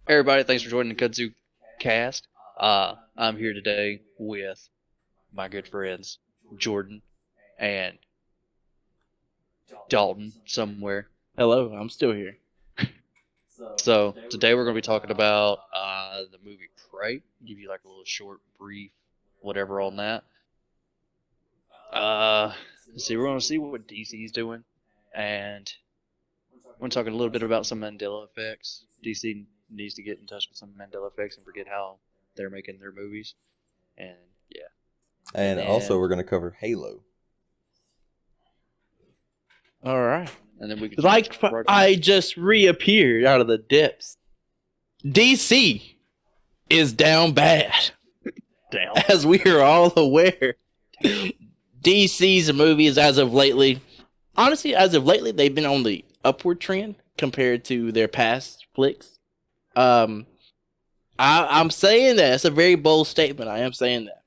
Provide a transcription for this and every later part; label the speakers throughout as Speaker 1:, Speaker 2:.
Speaker 1: Everybody, thanks for joining the Kudzu cast. I'm here today with my good friends Jordan and Dalton somewhere.
Speaker 2: Hello, I'm still here.
Speaker 1: So today we're going to be talking about the movie Prey. Give you like a little short, brief, whatever on that. Let's see, we're going to see what DC's doing, and we're going to talk a little bit about some Mandela Effects. DC needs to get in touch with some Mandela Effects and forget how they're making their movies. And yeah.
Speaker 3: And also we're going to cover Halo.
Speaker 2: All right.
Speaker 1: And then we can
Speaker 2: I just reappeared out of the depths. DC is down bad.
Speaker 1: Down.
Speaker 2: As we are all aware. DC's movies as of lately, they've been on the upward trend compared to their past flicks. I'm saying that. It's a very bold statement. I am saying that.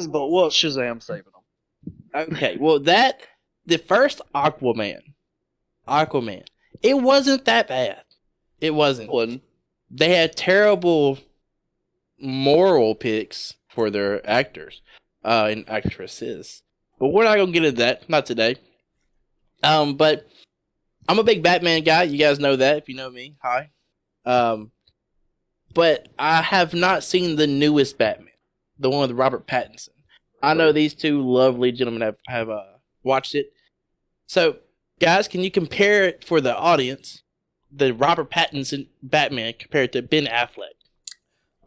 Speaker 1: But what Shazam saving them?
Speaker 2: Okay, well the first Aquaman, it wasn't that bad. It wasn't. They had terrible moral picks for their actors and actresses. But we're not gonna get into that. Not today. But I'm a big Batman guy. You guys know that if you know me. Hi. But I have not seen the newest Batman, the one with Robert Pattinson. I know these two lovely gentlemen have watched it. So, guys, can you compare it for the audience, the Robert Pattinson Batman compared to Ben Affleck?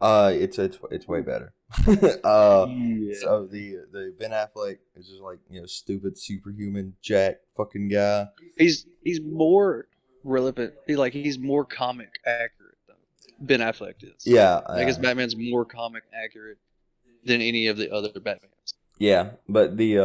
Speaker 3: It's way better. So the Ben Affleck is just like, stupid superhuman jack fucking guy.
Speaker 1: He's more relevant. He's more comic accurate though. Ben Affleck is.
Speaker 3: Yeah.
Speaker 1: I guess Batman's more comic accurate than any of the other Batmans.
Speaker 3: Yeah, but the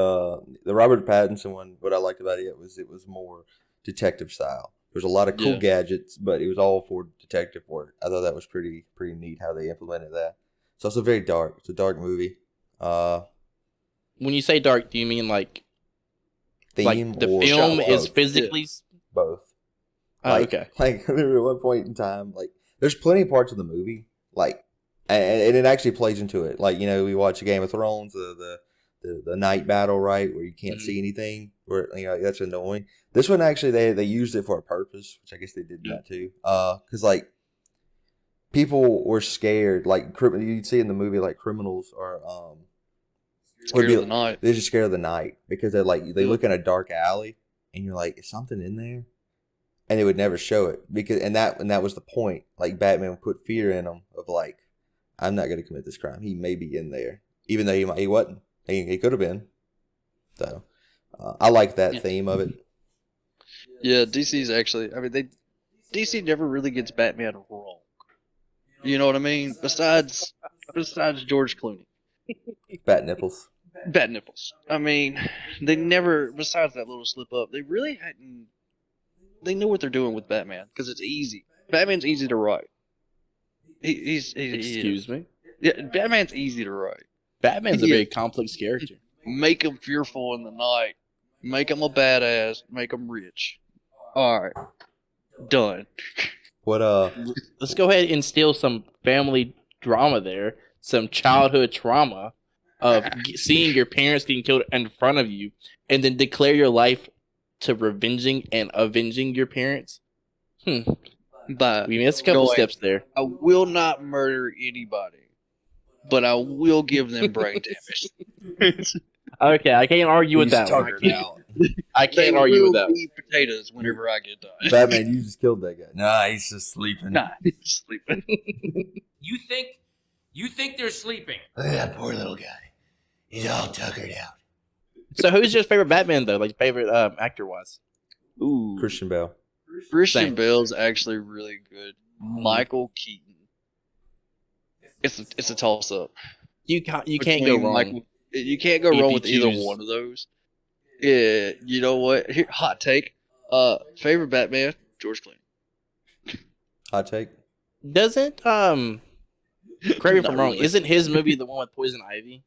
Speaker 3: Robert Pattinson one, what I liked about it was more detective style. There's a lot of cool gadgets, but it was all for detective work. I thought that was pretty neat how they implemented that. It's also very dark. It's a dark movie.
Speaker 2: When you say dark, do you mean like
Speaker 3: theme
Speaker 2: the
Speaker 3: or
Speaker 2: film is physically
Speaker 3: both?
Speaker 2: Okay.
Speaker 3: Like there at one point in time, like there's plenty of parts of the movie, like, and it actually plays into it. Like we watch Game of Thrones, the night battle, right, where you can't see anything, where that's annoying. This one actually they used it for a purpose, which I guess they did that too. Because like people were scared, like you'd see in the movie, like criminals are
Speaker 1: scared of the night.
Speaker 3: They're just scared of the night because they look in a dark alley and you're like, is something in there? And they would never show it because and that was the point. Like Batman would put fear in them of like, I'm not going to commit this crime. He may be in there, even though he wasn't. He could have been. So, I like that theme of it.
Speaker 1: Yeah, DC's actually. I mean, DC never really gets Batman wrong. You know what I mean? Besides George Clooney.
Speaker 3: Bat nipples.
Speaker 1: Bat nipples. I mean, they never. Besides that little slip up, they really hadn't. They know what they're doing with Batman because it's easy. Batman's easy to write.
Speaker 2: Excuse me?
Speaker 1: Yeah, Batman's easy to write.
Speaker 2: Batman's a very complex character.
Speaker 1: Make him fearful in the night. Make him a badass. Make him rich. All right, done.
Speaker 3: What
Speaker 2: Let's go ahead and instill some family drama there, some childhood trauma of seeing your parents getting killed in front of you, and then declare your life to avenging your parents.
Speaker 1: But
Speaker 2: we missed a couple steps there.
Speaker 1: I will not murder anybody, but I will give them brain damage.
Speaker 2: Okay, I can't argue with that one. I can't argue with that.
Speaker 1: They will eat potatoes whenever I get done.
Speaker 3: Batman, you just killed that guy. Nah, he's just sleeping.
Speaker 1: He's sleeping.
Speaker 4: You think they're sleeping?
Speaker 3: Look at that poor little guy. He's all tuckered out.
Speaker 2: So who's your favorite Batman, though? Like, favorite actor-wise?
Speaker 1: Ooh.
Speaker 3: Christian Bale.
Speaker 1: Christian Bale's actually really good. Michael Keaton. It's a toss-up.
Speaker 2: You can't go wrong.
Speaker 1: You can't go wrong with either one of those. Yeah, you know what? Here, hot take. Favorite Batman, George Clooney.
Speaker 3: Hot take.
Speaker 2: Doesn't correct me if I'm wrong. Isn't his movie the one with Poison Ivy?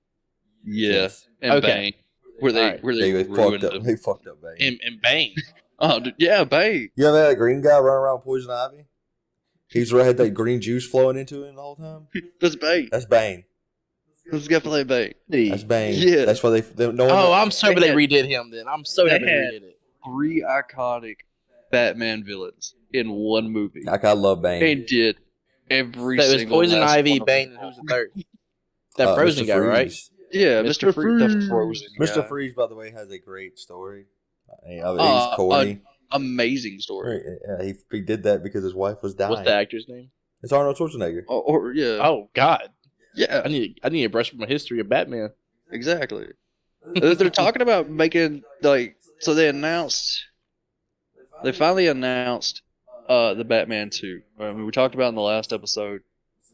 Speaker 1: Yeah, and Bane. Where they
Speaker 3: fucked up. They fucked up Bane.
Speaker 2: And Bane.
Speaker 1: Oh, dude, yeah, Bane.
Speaker 3: You know that green guy running around Poison Ivy? He's had that green juice flowing into him the whole time.
Speaker 1: That's Bane.
Speaker 3: That's Bane.
Speaker 1: This guy played Bane.
Speaker 3: That's Bane.
Speaker 1: Yeah.
Speaker 3: That's why no one.
Speaker 2: I'm so happy they redid him. Then I'm so happy they
Speaker 1: had
Speaker 2: redid it.
Speaker 1: 3 iconic Batman villains in one movie.
Speaker 3: Like, I love Bane.
Speaker 1: And did every
Speaker 2: So it was
Speaker 1: single
Speaker 2: Poison
Speaker 1: last
Speaker 2: Ivy,
Speaker 1: one of
Speaker 2: Bane,
Speaker 1: them.
Speaker 2: and who's the third? That Frozen
Speaker 3: Mr.
Speaker 2: guy, right?
Speaker 3: Freeze.
Speaker 1: Yeah, Mr. Freeze. The
Speaker 2: Freeze.
Speaker 1: Frozen guy.
Speaker 3: Mr. Freeze, by the way, has a great story. He's corny.
Speaker 1: Amazing story.
Speaker 3: Yeah, he did that because his wife was dying.
Speaker 2: What's the actor's name?
Speaker 3: It's Arnold Schwarzenegger.
Speaker 1: Yeah.
Speaker 2: Oh God.
Speaker 1: Yeah.
Speaker 2: I need to brush up my history of Batman.
Speaker 1: Exactly. They're talking about making so they finally announced the Batman 2. I mean, we talked about in the last episode,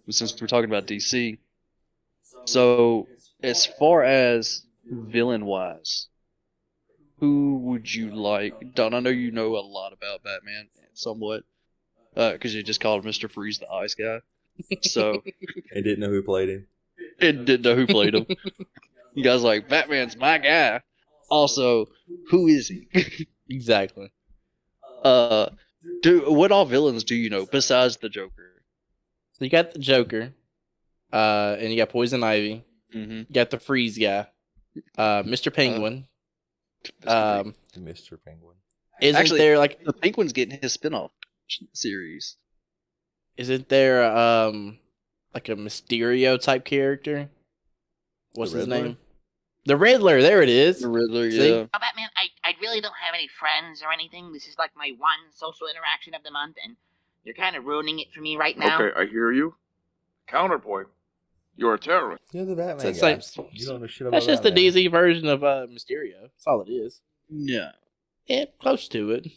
Speaker 1: since we're talking about DC. So as far as villain wise, who would you like? Don, I know you know a lot about Batman, somewhat, because you just called Mr. Freeze the Ice Guy. So
Speaker 3: And didn't know who played him.
Speaker 1: and didn't know who played him. You guys like, Batman's my guy. Also, who is he?
Speaker 2: Exactly.
Speaker 1: What all villains do you know besides the Joker?
Speaker 2: So you got the Joker, and you got Poison Ivy.
Speaker 1: Mm-hmm.
Speaker 2: You got the Freeze guy, Mr. Penguin.
Speaker 3: Mr. Penguin.
Speaker 2: Isn't there like
Speaker 1: the Penguin's getting his spin-off series?
Speaker 2: Isn't there like a Mysterio type character? What's his name? The Riddler. There it is.
Speaker 1: The Riddler.
Speaker 2: See?
Speaker 1: Yeah.
Speaker 4: Oh, Batman, I really don't have any friends or anything. This is like my one social interaction of the month, and you're kind of ruining it for me right now.
Speaker 5: Okay, I hear you. Counterpoint. You're a terrorist.
Speaker 3: You're the Batman
Speaker 2: It's
Speaker 3: guy.
Speaker 2: the
Speaker 3: You don't know shit about
Speaker 2: That's just the
Speaker 3: Batman.
Speaker 2: DZ version of Mysterio. That's all it is.
Speaker 1: No.
Speaker 2: Yeah, close to it.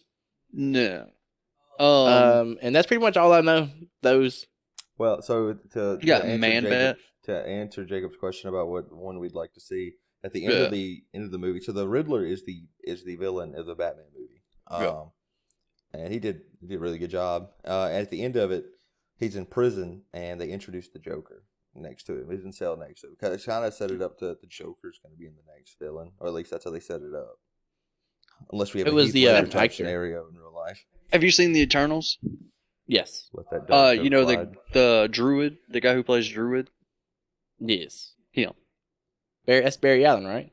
Speaker 1: No.
Speaker 2: And that's pretty much all I know. Those.
Speaker 3: Well, so
Speaker 1: You got Man-Bat.
Speaker 3: to answer Jacob's question about what one we'd like to see at the end of the movie. So the Riddler is the villain of the Batman movie. And he did a really good job. At the end of it, he's in prison, and they introduced the Joker next to him. He's in cell next to him. Because it kind of set it up that the Joker's going to be in the next villain, or at least that's how they set it up. Unless we have Heath Ledger type scenario in real life.
Speaker 1: Have you seen the Eternals?
Speaker 2: Yes.
Speaker 3: Let that dog
Speaker 1: You know
Speaker 3: slide.
Speaker 1: the Druid, the guy who plays Druid.
Speaker 2: Yes.
Speaker 1: Him.
Speaker 2: That's Barry Allen, right?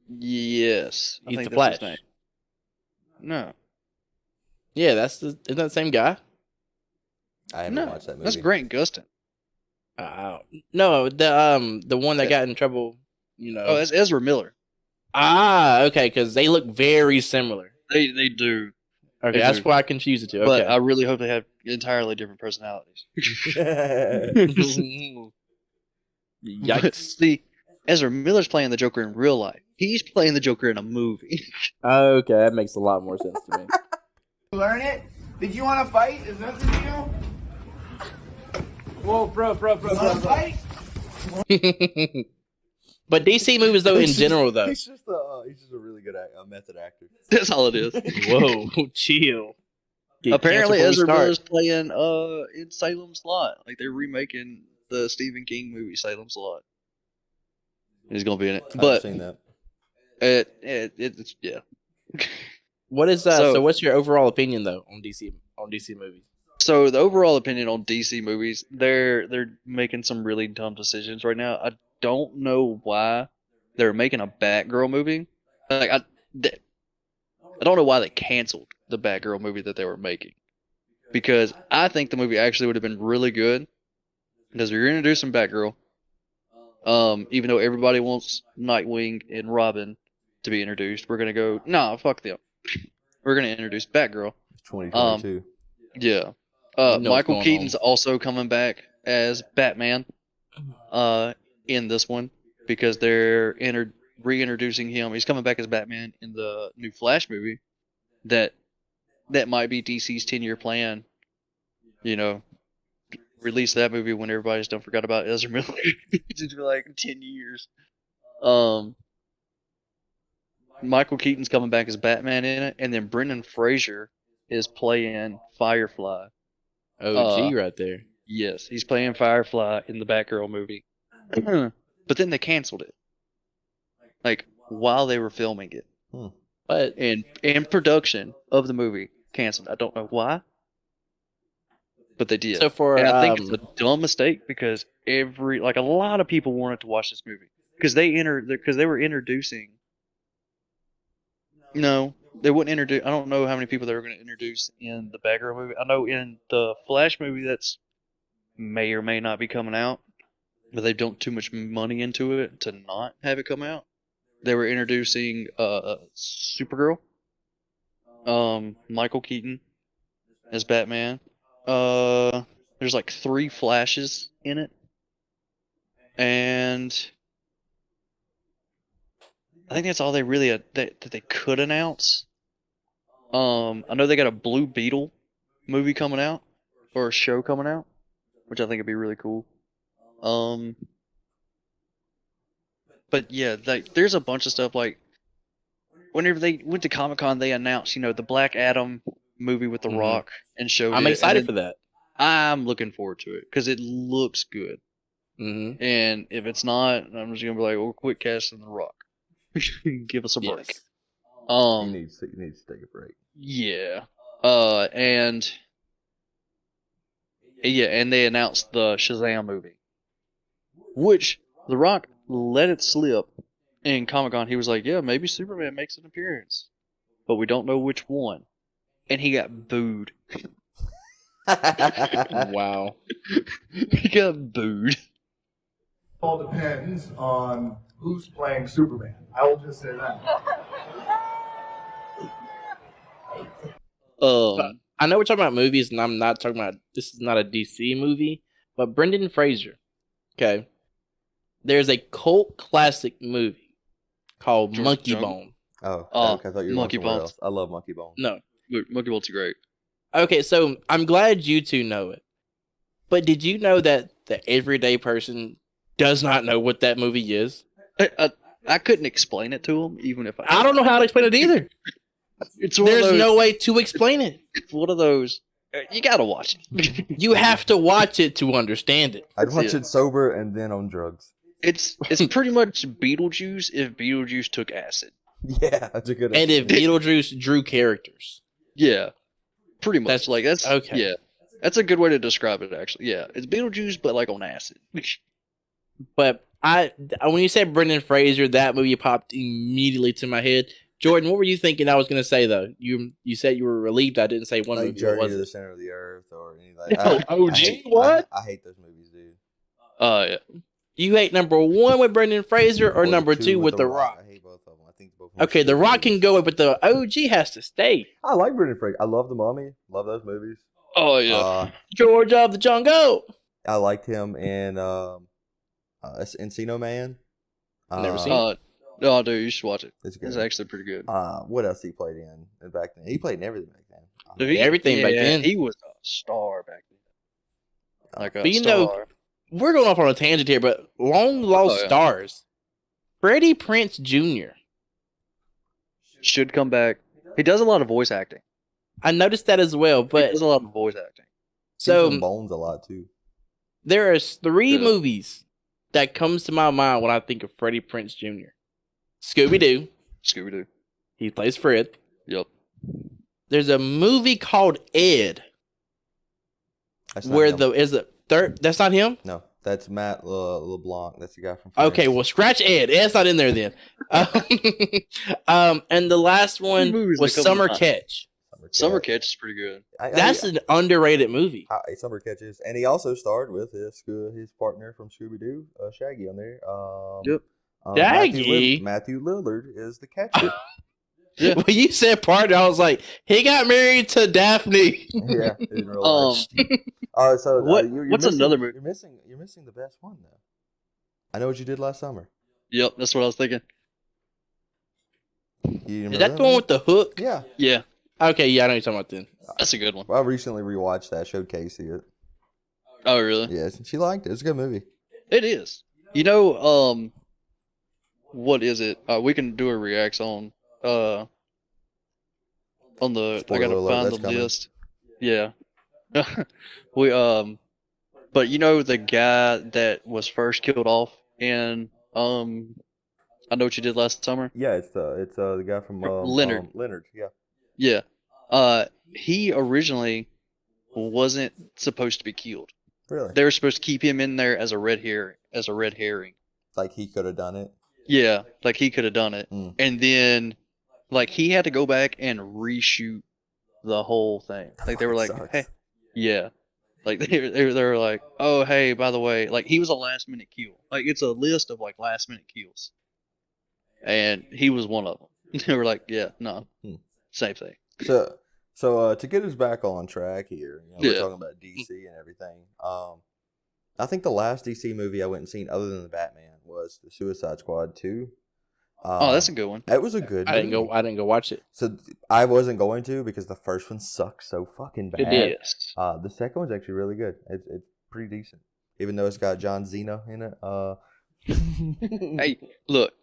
Speaker 1: Yes. I
Speaker 2: He's
Speaker 1: think
Speaker 2: the
Speaker 1: that's his
Speaker 2: Flash.
Speaker 1: name. No.
Speaker 2: Yeah, isn't that the same guy?
Speaker 3: I haven't watched that movie.
Speaker 1: That's Grant Gustin.
Speaker 2: No, the one that got in trouble.
Speaker 1: Oh, that's Ezra Miller.
Speaker 2: Okay, because they look very similar.
Speaker 1: They do.
Speaker 2: Okay, that's why I confused the two. Okay.
Speaker 1: But I really hope they have entirely different personalities.
Speaker 2: Yikes.
Speaker 1: See, Ezra Miller's playing the Joker in real life. He's playing the Joker in a movie.
Speaker 2: Okay, that makes a lot more sense to me.
Speaker 6: Learn it? Did you want to fight? Is that the deal? Whoa, bro. Fight?
Speaker 2: But DC movies, though, in general, though.
Speaker 3: He's just a really good method actor.
Speaker 1: That's all it is.
Speaker 2: Whoa, chill.
Speaker 1: Apparently, Ezra Miller's playing in Salem's Lot. Like they're remaking the Stephen King movie Salem's Lot. He's gonna be in it. But
Speaker 3: I've seen that.
Speaker 1: It's yeah.
Speaker 2: What is so what's your overall opinion though on DC movies?
Speaker 1: So the overall opinion on DC movies, they're making some really dumb decisions right now. I don't know why they're making a Batgirl movie. Like I don't know why they canceled the Batgirl movie that they were making. Because I think the movie actually would have been really good. Because we're introducing Batgirl. Even though everybody wants Nightwing and Robin to be introduced, we're gonna go, nah, fuck them. We're gonna introduce Batgirl.
Speaker 3: 2022.
Speaker 1: Yeah. Michael Keaton's also coming back as Batman in this one because they're reintroducing him. He's coming back as Batman in the new Flash movie. That might be DC's 10-year plan. You know, release that movie when everybody's done forgot about Ezra Miller. It's for like 10 years. Michael Keaton's coming back as Batman in it, and then Brendan Fraser is playing Firefly.
Speaker 2: OG right there.
Speaker 1: Yes, he's playing Firefly in the Batgirl movie. But then they canceled it. Like, while they were filming it.
Speaker 2: But
Speaker 1: in production of the movie, canceled. I don't know why. but they did.
Speaker 2: So for
Speaker 1: and I think it's a dumb mistake because a lot of people wanted to watch this movie because they were introducing. No, they wouldn't introduce. I don't know how many people they were going to introduce in the Batgirl movie. I know in the Flash movie that's may or may not be coming out, but they dumped too much money into it to not have it come out. They were introducing Supergirl, Michael Keaton as Batman. There's like 3 Flashes in it, and I think that's all they really that they could announce. I know they got a Blue Beetle movie coming out or a show coming out, which I think would be really cool. But yeah, there's a bunch of stuff like whenever they went to Comic-Con, they announced, the Black Adam movie with The Rock and showed it.
Speaker 2: I'm excited for that.
Speaker 1: I'm looking forward to it because it looks good.
Speaker 2: Mm-hmm.
Speaker 1: And if it's not, I'm just gonna be like, "Well, quit casting The Rock. Give us a break."
Speaker 2: Yes.
Speaker 3: You need to take a break.
Speaker 1: Yeah. And they announced the Shazam movie, which The Rock let it slip in Comic-Con. He was like, "Yeah, maybe Superman makes an appearance, but we don't know which one," and he got booed.
Speaker 2: Wow.
Speaker 1: He got booed.
Speaker 6: All depends on who's playing Superman. I will just say that.
Speaker 2: I know we're talking about movies, and I'm not talking about. This is not a DC movie, but Brendan Fraser. Okay, there's a cult classic movie called Monkey Bone.
Speaker 3: Oh, okay, I thought you were
Speaker 1: Monkey
Speaker 3: somewhere
Speaker 1: Bones.
Speaker 3: else. I love Monkey Bone.
Speaker 2: No,
Speaker 1: Monkey Bones are great.
Speaker 2: okay, so I'm glad you two know it, but did you know that the everyday person does not know what that movie is?
Speaker 1: I couldn't explain it to him, even if
Speaker 2: I don't know how to explain it either. There's no way to explain it.
Speaker 1: It's one of those. You gotta watch it.
Speaker 2: You have to watch it to understand it.
Speaker 3: I'd watch it sober and then on drugs.
Speaker 1: It's pretty much Beetlejuice if Beetlejuice took acid.
Speaker 3: Yeah, that's a good.
Speaker 2: And if Beetlejuice drew characters.
Speaker 1: Yeah, pretty much.
Speaker 2: That's okay.
Speaker 1: Yeah, that's a good way to describe it. Actually, yeah, it's Beetlejuice but like on acid.
Speaker 2: But when you said Brendan Fraser, that movie popped immediately to my head. Jordan, what were you thinking I was going to say, though? You said you were relieved I didn't say one
Speaker 3: like
Speaker 2: movie.
Speaker 3: Journey
Speaker 2: What was
Speaker 3: to the
Speaker 2: it?
Speaker 3: Center of the Earth or anything.
Speaker 2: OG? What?
Speaker 3: I hate those movies, dude.
Speaker 1: Yeah.
Speaker 2: You hate number 1 with Brendan Fraser or
Speaker 3: Or
Speaker 2: number 2 with The Rock?
Speaker 3: I hate both of them. I think both.
Speaker 2: Okay, The Rock can go, but the OG has to stay.
Speaker 3: I like Brendan Fraser. I love The Mummy. Love those movies.
Speaker 1: Oh yeah.
Speaker 2: George of the Jungle.
Speaker 3: I liked him in Encino Man.
Speaker 2: Never seen it.
Speaker 1: Oh, dude, you should watch it.
Speaker 3: It's good.
Speaker 1: It's actually pretty good.
Speaker 3: What else he played in back then? He played in everything back then.
Speaker 1: Dude,
Speaker 2: Everything back then.
Speaker 1: He was a star back then. Like a
Speaker 2: But you
Speaker 1: star.
Speaker 2: know, we're going off on a tangent here, but long lost stars. Freddie Prinze Jr.
Speaker 1: should come back. He does a lot of voice acting.
Speaker 2: I noticed that as well,
Speaker 1: He
Speaker 2: but
Speaker 1: does a lot of voice acting.
Speaker 3: He's in
Speaker 2: so
Speaker 3: Bones a lot too.
Speaker 2: there are 3
Speaker 1: Yeah.
Speaker 2: movies that comes to my mind when I think of Freddie Prinze Jr. Scooby-Doo.
Speaker 1: Scooby-Doo.
Speaker 2: He plays Fred.
Speaker 1: Yep.
Speaker 2: There's a movie called Ed,
Speaker 3: That's not
Speaker 2: where
Speaker 3: him.
Speaker 2: is it third? That's not him.
Speaker 3: No, that's Matt LeBlanc. That's the guy from.
Speaker 2: Okay,
Speaker 3: Friends.
Speaker 2: well, scratch Ed. Ed's not in there then. And the last one
Speaker 1: movies
Speaker 2: was
Speaker 1: that come to
Speaker 2: Summer
Speaker 1: mind.
Speaker 2: Catch.
Speaker 1: Summer Catch is pretty good.
Speaker 2: That's an underrated movie.
Speaker 3: Summer Catches, and he also starred with his partner from Scooby Doo, Shaggy, on there.
Speaker 1: Yep.
Speaker 2: Shaggy?
Speaker 3: Matthew Lillard is the catcher.
Speaker 1: Yeah.
Speaker 2: When you said partner, I was like, he got married to Daphne.
Speaker 3: Yeah, in real life. So you're
Speaker 1: what's
Speaker 3: missing,
Speaker 1: another movie?
Speaker 3: You're missing the best one though. I Know What You Did Last Summer.
Speaker 1: Yep, that's what I was thinking.
Speaker 3: You
Speaker 2: Is that the one with the hook?
Speaker 3: Yeah.
Speaker 1: Yeah,
Speaker 2: Okay, yeah, I know what you're talking about then.
Speaker 1: that's a good one.
Speaker 3: Well, I recently rewatched that. Showed Casey it.
Speaker 1: Oh, really?
Speaker 3: Yeah, she liked it. It's a good movie.
Speaker 1: It is. What is it? We can do a reacts on the.
Speaker 3: Spoiler
Speaker 1: I gotta
Speaker 3: alert,
Speaker 1: find
Speaker 3: that's
Speaker 1: the
Speaker 3: coming.
Speaker 1: list. Yeah. we but the guy that was first killed off in I Know What You Did Last Summer.
Speaker 3: Yeah, it's the guy from
Speaker 1: Leonard.
Speaker 3: Leonard. Yeah.
Speaker 1: Yeah. He originally wasn't supposed to be killed.
Speaker 3: Really?
Speaker 1: They were supposed to keep him in there as a red herring.
Speaker 3: Like he could have done it.
Speaker 1: Yeah, like he could have done it.
Speaker 3: Mm.
Speaker 1: And then, like, he had to go back and reshoot the whole thing. Like, they were like,
Speaker 3: Sucks.
Speaker 1: hey, yeah. Like, they were like, oh, hey, by the way, like, he was a last-minute kill. Like, it's a list of, like, last-minute kills. And he was one of them. They were like, yeah, no, same thing.
Speaker 3: So to get us back on track here, we're
Speaker 1: Yeah.
Speaker 3: talking about DC and everything. I think the last DC movie I went and seen other than the Batman was the Suicide Squad 2.
Speaker 1: Oh, that's a good one.
Speaker 3: It was a good movie.
Speaker 2: I didn't go watch it.
Speaker 3: So I wasn't going to because the first one sucked so fucking bad.
Speaker 2: It did.
Speaker 1: Yes.
Speaker 3: The second one's actually really good. It's pretty decent, even though it's got John Cena in it.
Speaker 1: Hey, look.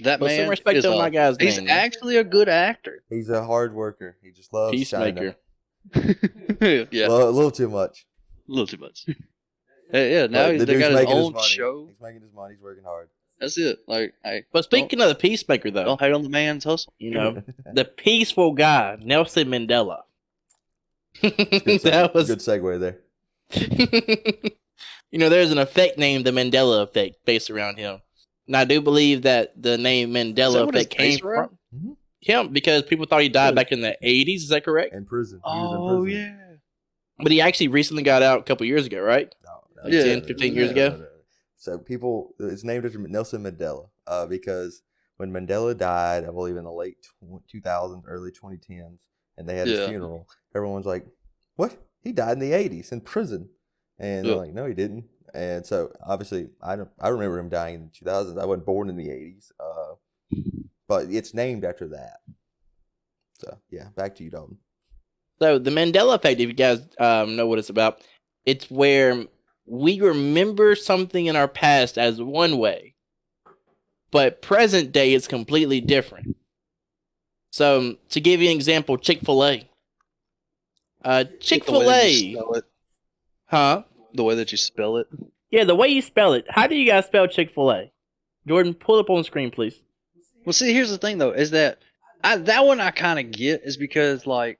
Speaker 1: That
Speaker 2: Put some
Speaker 1: man
Speaker 2: respect
Speaker 1: is
Speaker 2: on my guy's
Speaker 1: he's
Speaker 2: name.
Speaker 1: actually a good actor.
Speaker 3: He's a hard worker. He just loves
Speaker 2: Peacemaker.
Speaker 1: Yeah,
Speaker 3: a little too much.
Speaker 1: a little too much. Yeah, now
Speaker 3: But the
Speaker 1: they
Speaker 3: dude's
Speaker 1: got his
Speaker 3: making
Speaker 1: own
Speaker 3: money.
Speaker 1: show.
Speaker 3: He's making his money. He's working hard.
Speaker 1: That's it. Like, hey,
Speaker 2: But speaking of the Peacemaker, though,
Speaker 1: don't hate on the man's hustle.
Speaker 2: you know, the peaceful guy, Nelson Mandela.
Speaker 3: Good
Speaker 2: That was
Speaker 3: good segue there.
Speaker 2: You know, there's an effect named the Mandela Effect based around him. And I do believe that the name Mandela
Speaker 1: what it's
Speaker 2: Effect came
Speaker 1: based around?
Speaker 2: from him because people thought he died back in the 80s. Is that correct?
Speaker 3: In prison. He was
Speaker 1: Oh,
Speaker 3: in prison.
Speaker 1: yeah.
Speaker 2: But he actually recently got out a couple years ago, right?
Speaker 3: No,
Speaker 1: Yeah.
Speaker 2: 10, 15 years ago?
Speaker 3: So it's named after Nelson Mandela because when Mandela died, I believe in the late 2000s, early 2010s, and they had his
Speaker 1: Yeah.
Speaker 3: funeral, everyone's like, what? He died in the 80s in prison. And they're
Speaker 1: Yeah.
Speaker 3: like, no, he didn't. And so obviously I remember him dying in the 2000s. I wasn't born in the 80s. But it's named after that. So yeah, back to you, Dalton.
Speaker 2: So the Mandela Effect, if you guys know what it's about, it's where we remember something in our past as one way, but present day is completely different. So to give you an example, Chick-fil-A. Chick-fil-A. Huh?
Speaker 1: The way that you spell it.
Speaker 2: Yeah, the way you spell it. How do you guys spell Chick-fil-A? Jordan, pull it up on the screen, please.
Speaker 1: Well, see, here's the thing, though, is that that one I kind of get is because, like,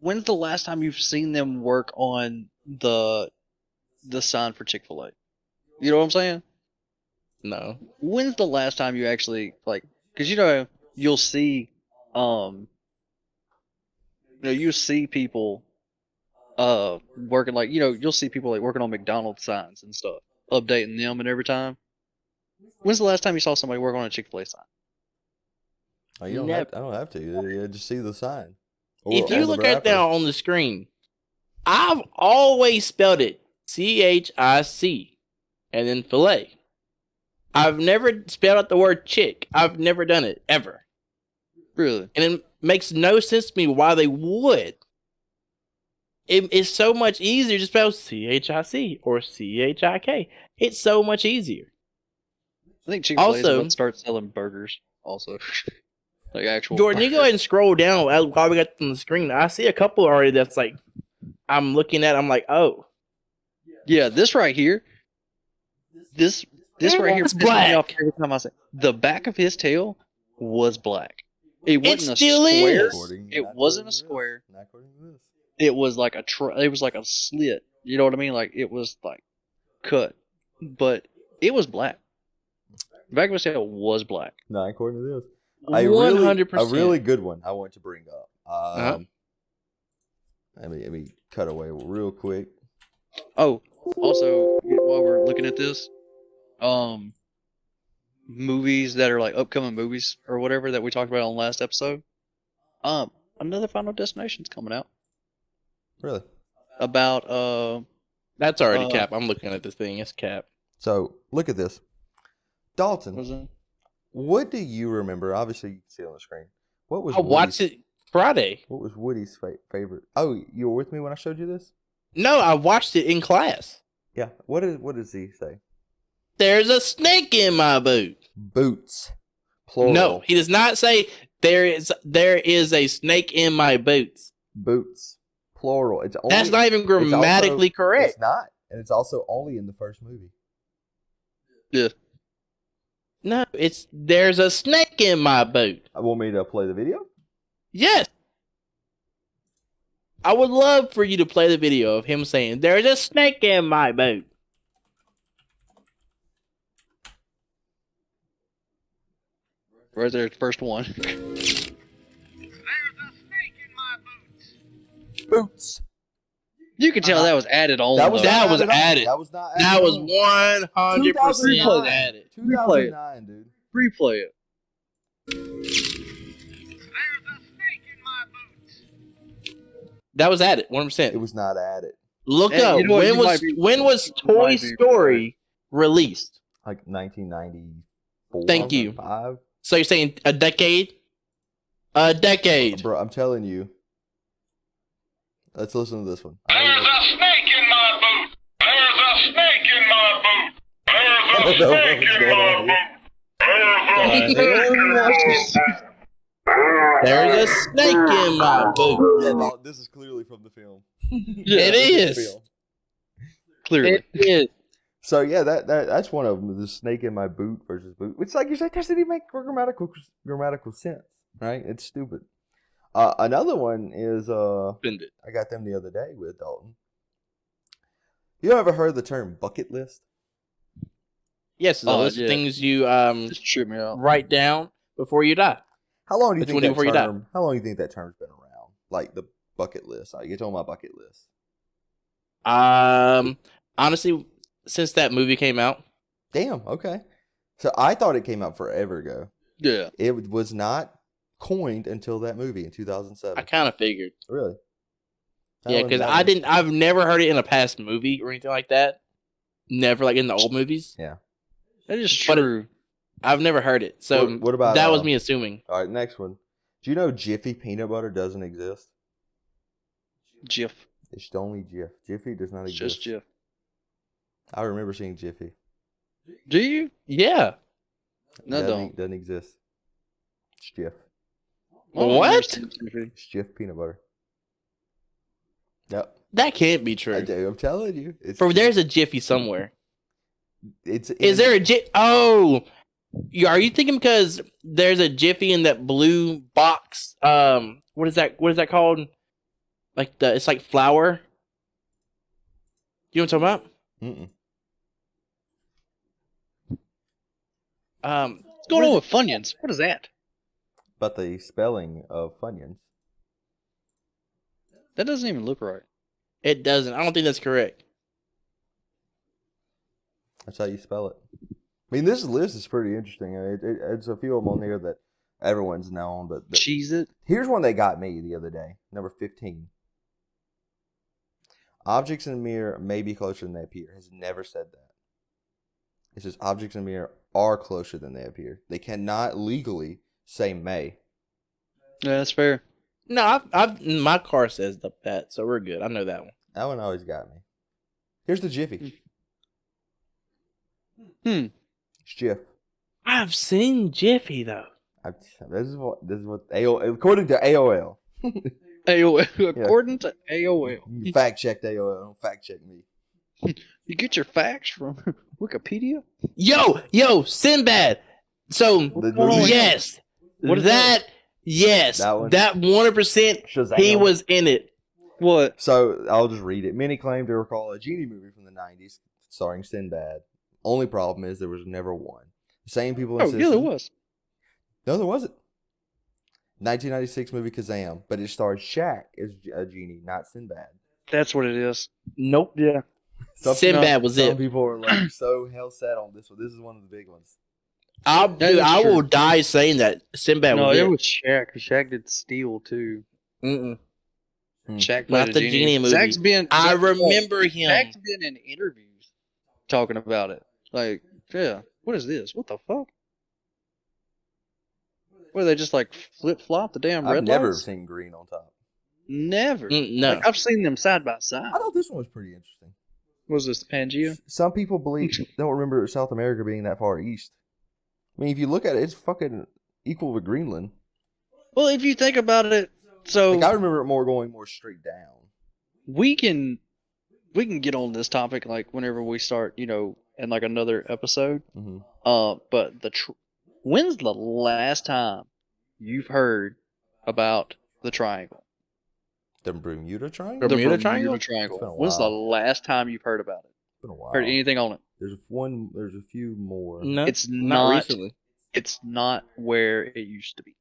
Speaker 1: when's the last time you've seen them work on the sign for Chick-fil-A? You know what I'm saying?
Speaker 2: No.
Speaker 1: When's the last time you actually, like, because, you know, you'll see, you'll see people working, like, you'll see people, like, working on McDonald's signs and stuff, updating them and every time. When's the last time you saw somebody work on a Chick-fil-A sign?
Speaker 3: Oh, you don't
Speaker 2: Never.
Speaker 3: have, I don't have to. You just see the sign.
Speaker 2: If
Speaker 3: Or
Speaker 2: you
Speaker 3: the
Speaker 2: look at
Speaker 3: wrapper.
Speaker 2: that on the screen, I've always spelled it CHIC and then filet. I've never spelled out the word chick. I've never done it, ever.
Speaker 1: Really?
Speaker 2: And it makes no sense to me why they would. It's so much easier to spell CHIC or CHIK. It's so much easier.
Speaker 1: I think Chick-fil-A is
Speaker 2: Also-
Speaker 1: about to start selling burgers, also. Like actual
Speaker 2: Jordan, you go ahead and scroll down while we got on the screen. I see a couple already that's like, I'm looking at, I'm like, oh.
Speaker 1: Yeah, this right here. This right here
Speaker 2: It's
Speaker 1: pisses me
Speaker 2: black.
Speaker 1: off every time I say the back of his tail was black. It wasn't a
Speaker 2: still
Speaker 1: square.
Speaker 2: is.
Speaker 1: It wasn't a square.
Speaker 3: Not according to this.
Speaker 1: It was like it was like a slit. You know what I mean? Like it was like cut, but it was black. The back of his tail was black.
Speaker 3: Not according to this.
Speaker 2: 100%.
Speaker 3: A really good one I want to bring up.
Speaker 2: Uh-huh.
Speaker 3: Let me cut away real quick.
Speaker 1: Oh, also while we're looking at this, movies that are like upcoming movies or whatever that we talked about on the last episode. Another Final Destination's coming out
Speaker 3: Really.
Speaker 1: about
Speaker 2: That's already
Speaker 1: Uh,
Speaker 2: Cap. I'm looking at this thing. It's Cap.
Speaker 3: So look at this, Dalton.
Speaker 1: what was it?
Speaker 3: What do you remember? Obviously, you can see it on the screen. What was
Speaker 2: I watched
Speaker 3: Woody's-
Speaker 2: it Friday.
Speaker 3: What was Woody's favorite? Oh, you were with me when I showed you this.
Speaker 2: No, I watched it in class.
Speaker 3: Yeah. What does he say?
Speaker 2: There's a snake in my boot.
Speaker 3: Boots. Plural.
Speaker 2: No, he does not say there is a snake in my boots.
Speaker 3: Boots. Plural. It's only,
Speaker 2: That's not even
Speaker 3: it's also-
Speaker 2: grammatically correct.
Speaker 3: It's not, and it's also only in the first movie.
Speaker 1: Yeah.
Speaker 2: No, it's there's a snake in my boot.
Speaker 3: I want me to play the video.
Speaker 2: Yes. I would love for you to play the video of him saying, "There's a snake in my boot."
Speaker 1: Right there, first one.
Speaker 6: There's a snake in my boots.
Speaker 3: Boots.
Speaker 1: You can tell that was added on.
Speaker 3: That was
Speaker 1: though.
Speaker 2: That was
Speaker 3: not
Speaker 2: added.
Speaker 3: That was not.
Speaker 2: That
Speaker 3: added
Speaker 2: was
Speaker 3: on.
Speaker 2: 100%
Speaker 3: 2009.
Speaker 2: added.
Speaker 3: 2009, dude.
Speaker 1: Replay it.
Speaker 6: There's a snake in my boots.
Speaker 2: That was added.
Speaker 3: It
Speaker 2: 100%.
Speaker 3: was not added.
Speaker 2: Look
Speaker 1: Hey,
Speaker 2: up
Speaker 1: you know what,
Speaker 2: when was Toy
Speaker 1: might be
Speaker 2: Story released?
Speaker 3: Like 1994.
Speaker 2: Thank you.
Speaker 3: 5.
Speaker 2: So you're saying a decade? A decade.
Speaker 3: Bro, I'm telling you. Let's listen to this one.
Speaker 6: There's a snake in my boot. There's a snake in my boot.
Speaker 3: I
Speaker 6: There's
Speaker 3: don't know
Speaker 6: a snake
Speaker 3: what's
Speaker 6: in
Speaker 3: going
Speaker 6: my
Speaker 3: on
Speaker 6: boot.
Speaker 2: There's a snake in my boot.
Speaker 3: Yeah, no, this is clearly from the film.
Speaker 2: It
Speaker 3: This
Speaker 2: is.
Speaker 3: film.
Speaker 1: Clearly.
Speaker 2: It is.
Speaker 3: So yeah, that's one of them. The snake in my boot versus boot. It's like that doesn't even make grammatical sense, right? It's stupid. Another one is I got them the other day with Dalton. You ever heard the term bucket list?
Speaker 2: Yes, the list of
Speaker 1: yeah.
Speaker 2: things you
Speaker 1: Just trip me out.
Speaker 2: write down before you die.
Speaker 3: How long do you
Speaker 2: Which
Speaker 3: think
Speaker 2: one
Speaker 3: that
Speaker 2: before you die?
Speaker 3: term? How long do you think that term's been around? Like the bucket list. I get on my bucket list.
Speaker 2: Honestly, since that movie came out,
Speaker 3: Damn. Okay. So I thought it came out forever ago.
Speaker 1: Yeah.
Speaker 3: It was not coined until that movie in 2007.
Speaker 2: I kind of figured.
Speaker 3: Really?
Speaker 2: Yeah, because I've never heard it in a past movie or anything like that. Never, like in the old movies.
Speaker 3: Yeah.
Speaker 1: That is
Speaker 2: But
Speaker 1: true.
Speaker 2: I've never heard it. So
Speaker 3: What about
Speaker 2: that was me assuming.
Speaker 3: All right, next one. Do you know Jiffy peanut butter doesn't exist?
Speaker 1: Jif.
Speaker 3: It's only Jif. Jiffy does not
Speaker 1: It's
Speaker 3: exist.
Speaker 1: just Jif.
Speaker 3: I remember seeing Jiffy.
Speaker 1: Do you?
Speaker 2: Yeah.
Speaker 1: No, don't.
Speaker 3: Doesn't exist. It's Jif.
Speaker 2: What?
Speaker 3: It's Jif peanut butter. Yep.
Speaker 2: That can't be true.
Speaker 3: I'm telling you. It's
Speaker 2: For there's a Jiffy somewhere.
Speaker 3: It's
Speaker 2: Is there a Jiffy? Oh, are you thinking because there's a Jiffy in that blue box? What is that? What is that called? Like it's like flour. You know what I'm talking
Speaker 3: Mm-mm.
Speaker 2: about?
Speaker 1: What's going on with Funyuns? What is that?
Speaker 3: But the spelling of Funyuns.
Speaker 1: That doesn't even look right.
Speaker 2: It doesn't. I don't think that's correct.
Speaker 3: That's how you spell it. I mean, this list is pretty interesting. It's a few of them on there that everyone's known, but
Speaker 1: Cheese it.
Speaker 3: here's one that got me the other day. Number 15. Objects in a mirror may be closer than they appear. Has never said that. It says objects in a mirror are closer than they appear. They cannot legally say may.
Speaker 1: Yeah, that's fair.
Speaker 2: No, my car says that, so we're good. I know that one.
Speaker 3: That one always got me. Here's the Jiffy.
Speaker 1: Hmm.
Speaker 3: It's Jif.
Speaker 2: I've seen Jiffy though.
Speaker 3: This is what AOL, according to AOL.
Speaker 1: AOL. According to AOL.
Speaker 3: You fact checked AOL. Don't fact check me.
Speaker 1: You get your facts from Wikipedia?
Speaker 2: Yo, Sinbad. So
Speaker 3: The movie?
Speaker 2: yes,
Speaker 1: What is
Speaker 2: that? Yes,
Speaker 3: That one?
Speaker 2: that 100%.
Speaker 3: Shazam.
Speaker 2: He was in it.
Speaker 1: What?
Speaker 3: So I'll just read it. Many claim to recall a genie movie from the 90s starring Sinbad. Only problem is there was never one. The same people
Speaker 1: Oh,
Speaker 3: insisted.
Speaker 1: yeah, there was.
Speaker 3: No, there wasn't. 1996 movie Kazam, but it starred Shaq as a genie, not Sinbad.
Speaker 1: That's what it is.
Speaker 2: Nope.
Speaker 1: Yeah.
Speaker 2: Sinbad was
Speaker 3: some
Speaker 2: it.
Speaker 3: people are like so hell set on this one. This is one of the big ones.
Speaker 1: That is
Speaker 2: I
Speaker 1: true.
Speaker 2: will die saying that Sinbad
Speaker 1: No,
Speaker 2: was
Speaker 1: it
Speaker 2: it.
Speaker 1: was Shaq. Shaq did Steel, too.
Speaker 2: Mm-mm.
Speaker 1: Shaq played
Speaker 2: Not
Speaker 1: a
Speaker 2: the Genie movie. I remember him.
Speaker 1: Shaq's been in interviews talking about it. Like, yeah, what is this? What the fuck? Where they just like flip flop the damn red
Speaker 3: I've never
Speaker 1: lights?
Speaker 3: seen green on top.
Speaker 1: Never.
Speaker 2: No.
Speaker 1: Like, I've seen them side by side.
Speaker 3: I thought this one was pretty interesting.
Speaker 1: What was this, the Pangea?
Speaker 3: Some people don't remember South America being that far east. I mean, if you look at it, it's fucking equal to Greenland.
Speaker 1: Well, if you think about it, so
Speaker 3: Like I remember it going more straight down.
Speaker 1: we can get on this topic like whenever we start, in like another episode.
Speaker 3: Mm-hmm.
Speaker 1: But when's the last time you've heard about the triangle?
Speaker 3: The Bermuda Triangle?
Speaker 1: The
Speaker 2: Bermuda
Speaker 1: Bermuda
Speaker 2: Triangle?
Speaker 1: Triangle.
Speaker 3: It's been a
Speaker 1: When's the
Speaker 3: while.
Speaker 1: last time you've heard about it?
Speaker 3: It's been a while.
Speaker 1: Heard anything on it?
Speaker 3: There's a few more.
Speaker 2: No,
Speaker 1: It's
Speaker 2: not
Speaker 1: not
Speaker 2: recently.
Speaker 1: It's not where it used to be.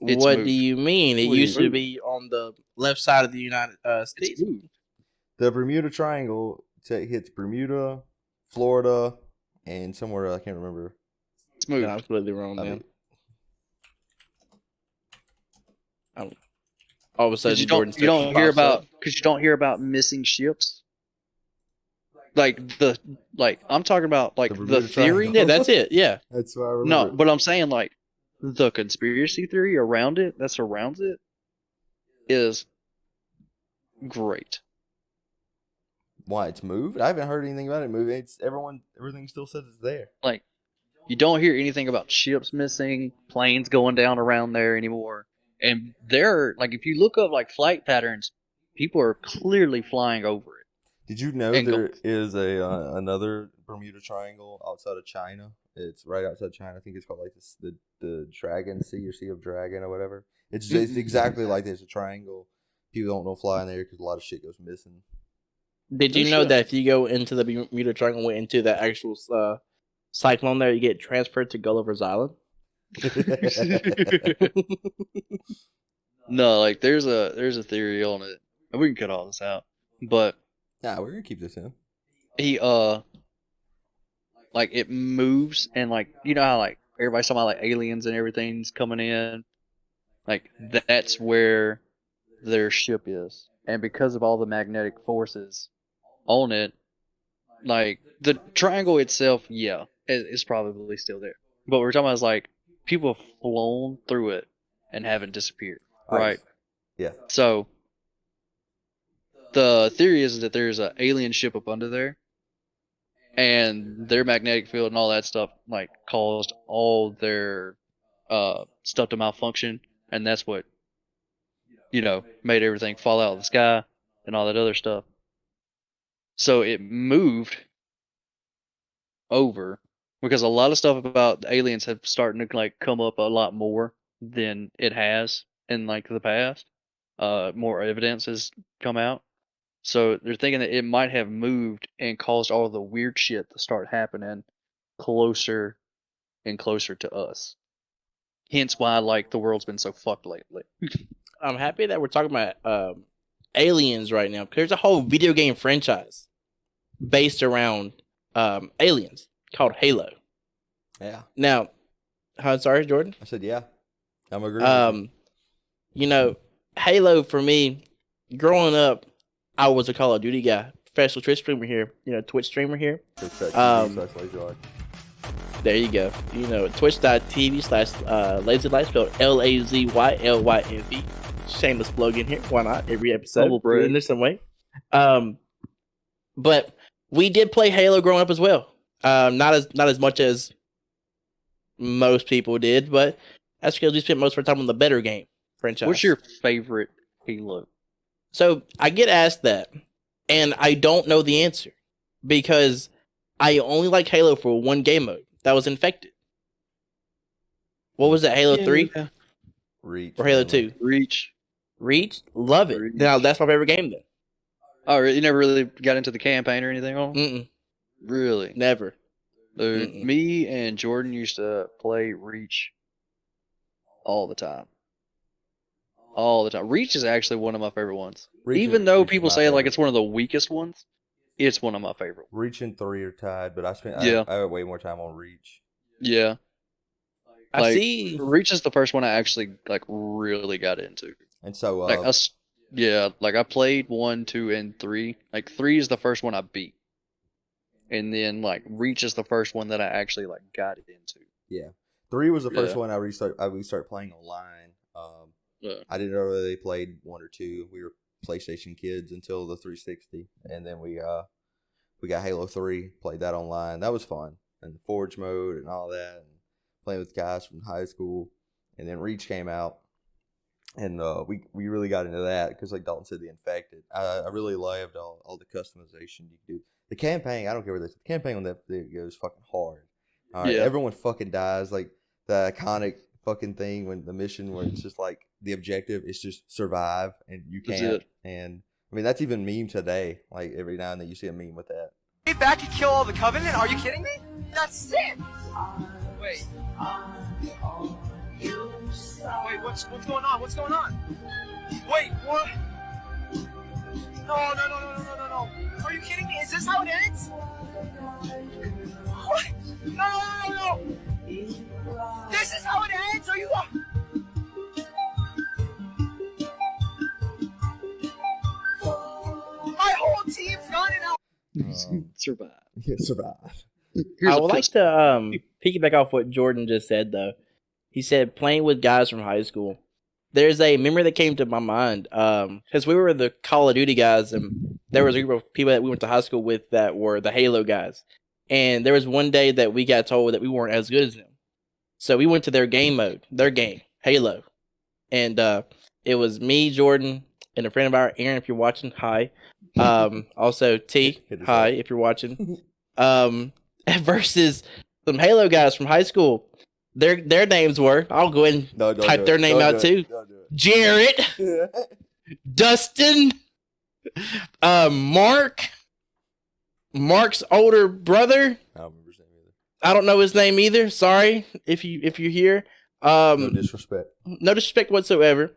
Speaker 1: It's
Speaker 2: What
Speaker 1: moved.
Speaker 2: do you mean? It
Speaker 3: What do
Speaker 2: used
Speaker 3: you-
Speaker 2: to be on the left side of the United States.
Speaker 1: It's moved.
Speaker 3: The Bermuda Triangle hits Bermuda, Florida, and somewhere I can't remember.
Speaker 1: It's moved.
Speaker 2: Then I'm completely wrong,
Speaker 3: I
Speaker 2: man.
Speaker 3: mean,
Speaker 2: All of a sudden,
Speaker 1: Because
Speaker 2: Jordan's
Speaker 1: you don't
Speaker 2: section
Speaker 1: hear
Speaker 2: pops up.
Speaker 1: about because you don't hear about missing ships. Like I'm talking about like
Speaker 3: The
Speaker 1: the
Speaker 3: Bermuda
Speaker 1: theory.
Speaker 3: Triangle.
Speaker 2: Yeah, that's it. Yeah.
Speaker 3: that's what I remember.
Speaker 1: No, but I'm saying like the conspiracy theory around it that surrounds it is great.
Speaker 3: Why it's moved? I haven't heard anything about it moving. Everything still says it's there.
Speaker 1: Like you don't hear anything about ships missing, planes going down around there anymore. And there, like if you look up like flight patterns, people are clearly flying over it.
Speaker 3: Did you know
Speaker 1: And
Speaker 3: there is another Bermuda Triangle outside of China? It's right outside China. I think it's called like the Dragon Sea or Sea of Dragon or whatever. It's exactly like this. A triangle. People don't know flying there because a lot of shit goes missing.
Speaker 2: Did you
Speaker 1: No
Speaker 2: know
Speaker 1: shit.
Speaker 2: that if you go into the Bermuda Triangle, went into the actual cyclone there, you get transferred to Gulliver's Island?
Speaker 1: No, like there's a theory on it. And we can cut all this out. But
Speaker 3: Nah, we're gonna keep this in.
Speaker 1: he like it moves and like you know how like everybody's talking about like aliens and everything's coming in. Like that's where their ship is. And because of all the magnetic forces on it, like the triangle itself, yeah, it's probably still there. But what we're talking about is like people have flown through it and haven't disappeared. Right.
Speaker 3: Yeah.
Speaker 1: So the theory is that there's an alien ship up under there, and their magnetic field and all that stuff like caused all their stuff to malfunction, and that's what made everything fall out of the sky and all that other stuff. So it moved over because a lot of stuff about the aliens have starting to like come up a lot more than it has in like the past. More evidence has come out. So they're thinking that it might have moved and caused all the weird shit to start happening closer and closer to us. Hence why like the world's been so fucked lately.
Speaker 2: I'm happy that we're talking about aliens right now. There's a whole video game franchise based around aliens called Halo.
Speaker 3: Yeah.
Speaker 2: Now, sorry, Jordan.
Speaker 3: I said yeah. I'm agreeing.
Speaker 2: Halo for me, growing up, I was a Call of Duty guy. Professional Twitch streamer here. Twitch streamer here. There you go. Twitch.tv/LazyLife, spelled LAZYLYNV. Shameless plug in here. Why not? Every episode. In there some way. But we did play Halo growing up as well. Not as much as most people did, but that's because we spent most of our time on the better game franchise.
Speaker 1: What's your favorite Halo?
Speaker 2: So I get asked that, and I don't know the answer because I only like Halo for one game mode. That was Infected. What was that? Halo 3?
Speaker 3: Reach.
Speaker 2: Or Halo 2?
Speaker 1: Reach.
Speaker 2: Love it.
Speaker 1: Reach.
Speaker 2: Now that's my favorite game then.
Speaker 1: Oh, you never really got into the campaign or anything on?
Speaker 2: Mm-mm.
Speaker 1: Really?
Speaker 2: Never.
Speaker 1: Dude,
Speaker 2: Mm-mm.
Speaker 1: me and Jordan used to play Reach all the time. All the time. Reach is actually one of my favorite ones. Even though people say like it's one of the weakest ones, it's one of my favorite.
Speaker 3: Reach and 3 are tied, but I have way more time on Reach.
Speaker 1: Yeah.
Speaker 2: I
Speaker 1: Like,
Speaker 2: see.
Speaker 1: Reach is the first one I actually like really got into.
Speaker 3: And so
Speaker 1: Like us, yeah. Like I played 1, 2, and 3. Like 3 is the first one I beat, and then like Reach is the first one that I actually like got into.
Speaker 3: yeah. 3 was the first
Speaker 1: Yeah.
Speaker 3: one I restarted playing online.
Speaker 1: Yeah.
Speaker 3: I didn't know whether they played 1 or 2. We were PlayStation kids until the 360, and then we got Halo 3, played that online. That was fun, and the Forge mode and all that, and playing with guys from high school. And then Reach came out, and we really got into that because, like Dalton said, the Infected. I really loved all the customization you could do. The campaign, I don't care what this. The campaign on that goes fucking hard. All right,
Speaker 1: Yeah.
Speaker 3: everyone fucking dies. Like the iconic fucking thing when the mission where it's just like the objective is just survive, and you
Speaker 1: That's
Speaker 3: can't.
Speaker 1: it.
Speaker 3: And I mean, that's even meme today. Like every now and then you see a meme with that.
Speaker 7: Get back and kill all the Covenant? Are you kidding me? That's it. Wait. Wait, what's going on? What's going on? Wait, what? No. Are you kidding me? Is this how it ends? What? No. This is how it ends? Are you... My whole team's gone and
Speaker 1: Survive.
Speaker 3: Yeah, survive.
Speaker 1: Here's
Speaker 2: I
Speaker 1: a
Speaker 2: would like
Speaker 1: pistol.
Speaker 2: to piggyback off what Jordan just said, though. He said playing with guys from high school. There's a memory that came to my mind because we were the Call of Duty guys, and there was a group of people that we went to high school with that were the Halo guys. And there was one day that we got told that we weren't as good as them. So we went to their game mode, their game, Halo. And it was me, Jordan, and a friend of ours, Aaron, if you're watching, hi. Also, T, hi, if you're watching. Versus some Halo guys from high school. Their names were, I'll go ahead and type their name out too. Jarrett, Dustin, Mark's older brother.
Speaker 3: I don't remember his name either.
Speaker 2: I don't know his name either. Sorry if you're here.
Speaker 3: No disrespect.
Speaker 2: No disrespect whatsoever.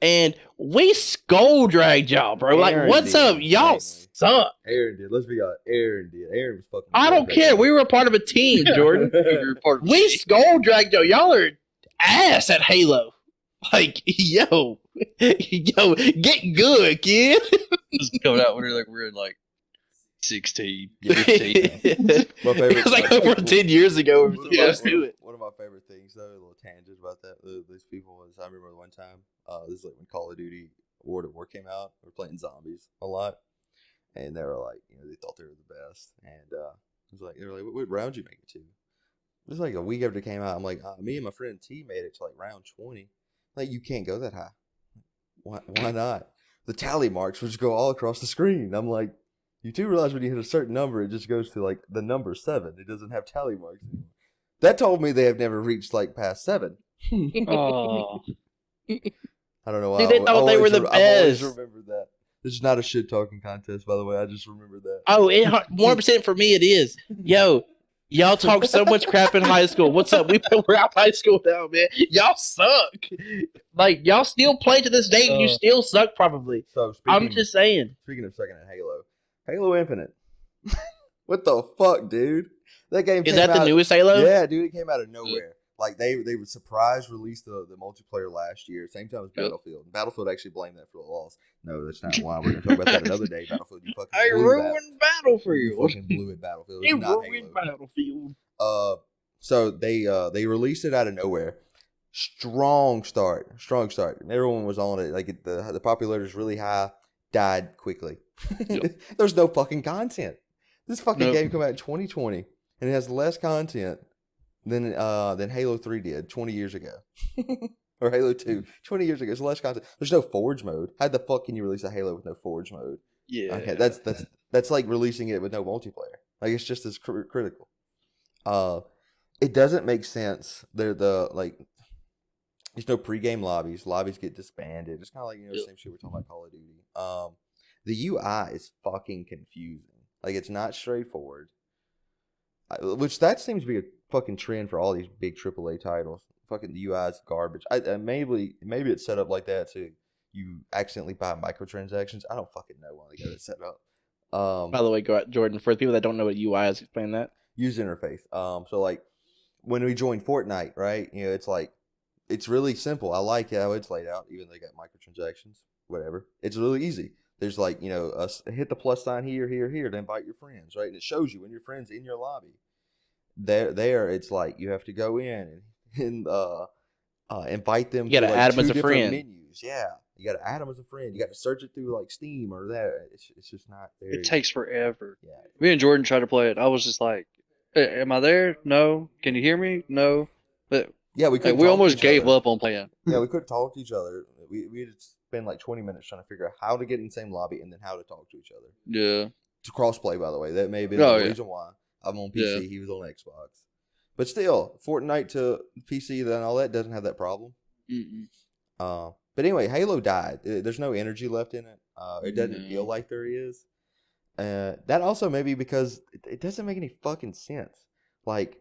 Speaker 2: And we skull dragged y'all, bro. Like,
Speaker 3: Aaron
Speaker 2: what's
Speaker 3: did,
Speaker 2: up? Y'all
Speaker 3: mainly.
Speaker 2: suck.
Speaker 3: Aaron did. Let's be honest. Aaron did. Aaron was fucking.
Speaker 2: I don't care. We were a part of a team, Jordan.
Speaker 1: You're part of
Speaker 2: We skull dragged y'all. Y'all are ass at Halo. Like, yo, get good, kid.
Speaker 1: Just coming out when we're in like 16,
Speaker 3: Yeah.
Speaker 1: 15.
Speaker 3: My favorite.
Speaker 2: It was like over 10 years ago. We were supposed to do it.
Speaker 3: One of my favorite things, though, a little tangent about that. These people was, I remember one time. This is like when Call of Duty World at War came out. We were playing zombies a lot, and they were like, they thought they were the best, and it was like they were like, what round you make it to? It was like a week after it came out. I'm like, me and my friend T made it to like round 20. Like, you can't go that high. Why not? The tally marks would just go all across the screen. I'm like, you do realize when you hit a certain number, it just goes to like the number 7. It doesn't have tally marks anymore. That told me they have never reached like past 7.
Speaker 1: Oh,
Speaker 3: I don't know why.
Speaker 2: Dude, they thought they were the
Speaker 3: I've always
Speaker 2: best.
Speaker 3: remembered that. This is not a shit talking contest, by the way. I just remembered that.
Speaker 2: Oh, 100% for me it is. Yo, y'all talk so much crap in hip school. What's up? We're out of high school now, man. Y'all suck. Like, y'all still play to this day, and you still suck probably.
Speaker 3: So
Speaker 2: I'm just saying.
Speaker 3: Speaking of second in Halo Infinite. What the fuck, dude? That game
Speaker 2: Is
Speaker 3: came
Speaker 2: that the
Speaker 3: out-
Speaker 2: newest Halo?
Speaker 3: Yeah, dude, it came out of nowhere. Like they would surprise release the multiplayer last year, same time as Battlefield. Battlefield actually blamed that for the loss. No, that's not why. We're gonna talk about that another day. Battlefield, you fucking
Speaker 2: I
Speaker 3: blew
Speaker 2: ruined Battlefield.
Speaker 3: You fucking blew it, Battlefield. It's
Speaker 2: You
Speaker 3: not
Speaker 2: ruined
Speaker 3: Halo.
Speaker 2: Battlefield.
Speaker 3: So they released it out of nowhere. Strong start. Everyone was on it. Like the popularity is really high. Died quickly.
Speaker 1: Yep.
Speaker 3: There's no fucking content. This fucking
Speaker 1: Nope.
Speaker 3: game came out in 2020 and it has less content than Halo 3 did 20 years ago. Or Halo 2 20 years ago. It's less content. There's no Forge mode. How the fuck can you release a Halo with no Forge mode?
Speaker 1: yeah.
Speaker 3: Okay, that's like releasing it with no multiplayer. Like, it's just as critical. It doesn't make sense. There's no pregame lobbies. Lobbies get disbanded. It's kind of like the same shit we're talking about Call of Duty. The UI is fucking confusing. Like, it's not straightforward. Which that seems to be a fucking trend for all these big AAA titles. Fucking the UI is garbage. Maybe it's set up like that so you accidentally buy microtransactions. I don't fucking know why they got it set up.
Speaker 2: By the way, Jordan, for the people that don't know what UI is, explain that.
Speaker 3: User interface. So like when we joined Fortnite, right? It's really simple. I like how it's laid out, even though they got microtransactions. Whatever. It's really easy. There's like, hit the plus sign here to invite your friends, right? And it shows you when your friends in your lobby. There, it's like you have to go in and invite them.
Speaker 2: You gotta add them as a friend.
Speaker 3: Menus. Yeah, you gotta add them as a friend. You got to search it through like Steam or that. It's just not there.
Speaker 1: It takes forever.
Speaker 3: Yeah.
Speaker 1: Me and Jordan tried to play it. I was just like, am I there? No. Can you hear me? No. But
Speaker 3: Yeah, we
Speaker 1: we almost gave up on playing.
Speaker 3: Yeah, we couldn't talk to each other. We had spend like 20 minutes trying to figure out how to get in the same lobby and then how to talk to each other.
Speaker 1: Yeah.
Speaker 3: To crossplay, by the way. That may have been
Speaker 1: Oh,
Speaker 3: the
Speaker 1: yeah.
Speaker 3: reason why. I'm on PC,
Speaker 1: Yeah.
Speaker 3: he was on Xbox. But still, Fortnite to PC and all that doesn't have that problem.
Speaker 1: Mm-mm.
Speaker 3: But anyway, Halo died. There's no energy left in it. It doesn't feel
Speaker 1: No.
Speaker 3: like there is. That also maybe because it doesn't make any fucking sense. Like,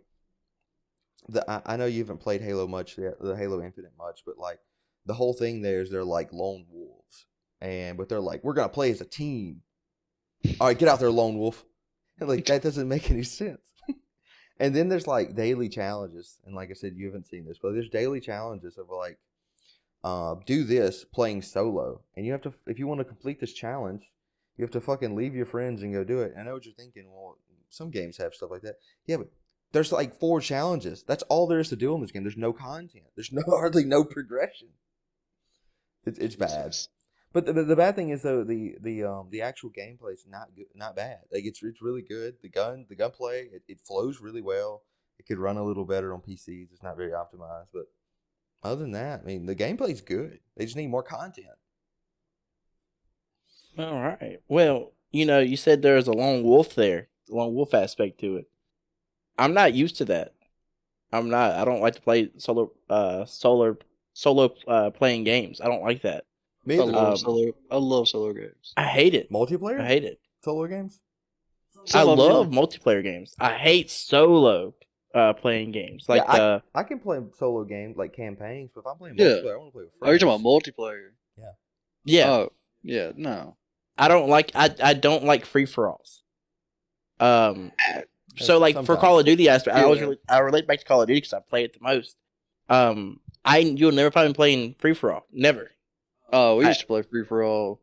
Speaker 3: I know you haven't played Halo much yet, the Halo Infinite much, but like the whole thing there is they're like lone wolves, but they're like, we're gonna play as a team. All right, get out there, lone wolf. And like that doesn't make any sense. And then there's like daily challenges, and like I said, you haven't seen this, but there's daily challenges of like, do this playing solo, and you have to, if you want to complete this challenge, you have to fucking leave your friends and go do it. And I know what you're thinking. Well, some games have stuff like that. Yeah, but there's like 4 challenges. That's all there is to do in this game. There's no content. There's hardly no progression. It's bad. But the bad thing is though the actual gameplay is not good, not bad. Like it's really good. The gunplay it flows really well. It could run a little better on PCs. It's not very optimized, but other than that, I mean the gameplay's good. They just need more content.
Speaker 2: All right. Well, you said there's a lone wolf there, a lone wolf aspect to it. I'm not used to that. I'm not. I don't like to play solo playing games. I don't like that.
Speaker 3: Me
Speaker 1: I
Speaker 3: either.
Speaker 1: love solo games.
Speaker 2: I hate it.
Speaker 3: Multiplayer?
Speaker 2: I hate it.
Speaker 3: Solo games?
Speaker 2: I
Speaker 1: Some of them-
Speaker 2: love multiplayer games. I hate solo playing games. Like
Speaker 3: I can play solo games like campaigns, but if I'm playing
Speaker 1: Yeah.
Speaker 3: multiplayer, I want to play with friends.
Speaker 1: Oh, you're talking about multiplayer?
Speaker 2: yeah,
Speaker 1: Oh, yeah. No.
Speaker 2: I don't like free for alls. So like for
Speaker 3: Sometimes.
Speaker 2: Call of Duty aspect,
Speaker 1: Yeah.
Speaker 2: I relate back to Call of Duty because I play it the most. You'll never find me playing free for all. Never.
Speaker 1: Oh, we used to play free for all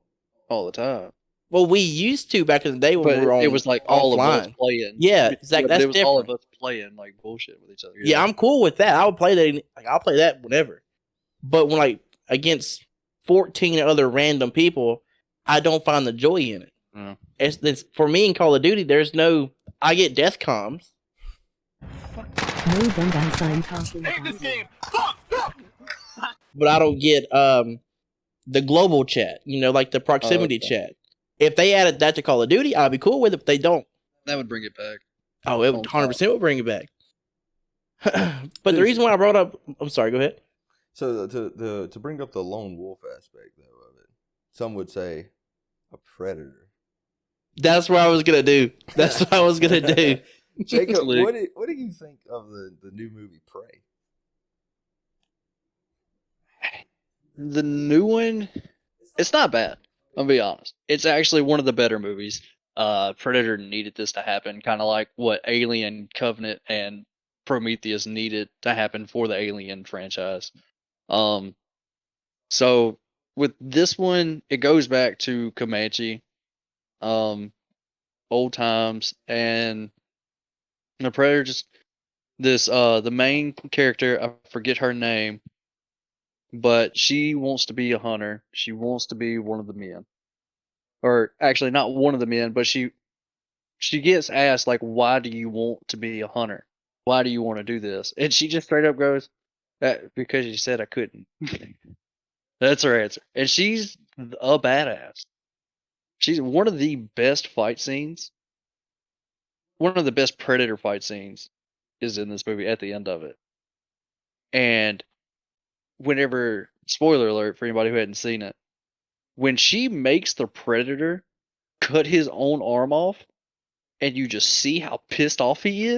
Speaker 1: the time.
Speaker 2: Well, we used to back in the day when
Speaker 1: But
Speaker 2: we were on.
Speaker 1: it was like all of us
Speaker 2: offline.
Speaker 1: playing.
Speaker 2: Yeah, exactly.
Speaker 1: But
Speaker 2: That's
Speaker 1: it was all of
Speaker 2: different.
Speaker 1: us playing like bullshit with each other.
Speaker 2: Yeah, I'm cool with that. I would play that. Like, I'll play that whenever. But when like against 14 other random people, I don't find the joy in it.
Speaker 1: Yeah.
Speaker 2: It's for me in Call of Duty. There's no. I get death comms.
Speaker 8: No Gundam sign casting.
Speaker 2: But I don't get the global chat, like the proximity
Speaker 1: okay.
Speaker 2: chat. If they added that to Call of Duty, I'd be cool with it, but they don't.
Speaker 1: That would bring it back.
Speaker 2: Oh, it would 100% would bring it back. But the reason why I brought up... I'm sorry, go ahead.
Speaker 3: So to bring up the lone wolf aspect though of it, some would say a predator.
Speaker 2: That's what I was going to do. That's what I was going to do.
Speaker 3: Jacob,
Speaker 1: Absolutely.
Speaker 3: what do you think of the new movie Prey?
Speaker 1: The new one, it's not bad. I'll be honest. It's actually one of the better movies. Predator needed this to happen, kind of like what Alien, Covenant, and Prometheus needed to happen for the Alien franchise. So with this one, it goes back to Comanche, old times, and the Predator just the main character, I forget her name, but she wants to be a hunter. She wants to be one of the men. Or actually not one of the men, but she gets asked like, why do you want to be a hunter? Why do you want to do this? And she just straight up goes, because you said I couldn't. That's her answer. And she's a badass. She's one of the best fight scenes. One of the best Predator fight scenes is in this movie at the end of it. And whenever, spoiler alert for anybody who hadn't seen it, when she makes the Predator cut his own arm off, and you just see how pissed off he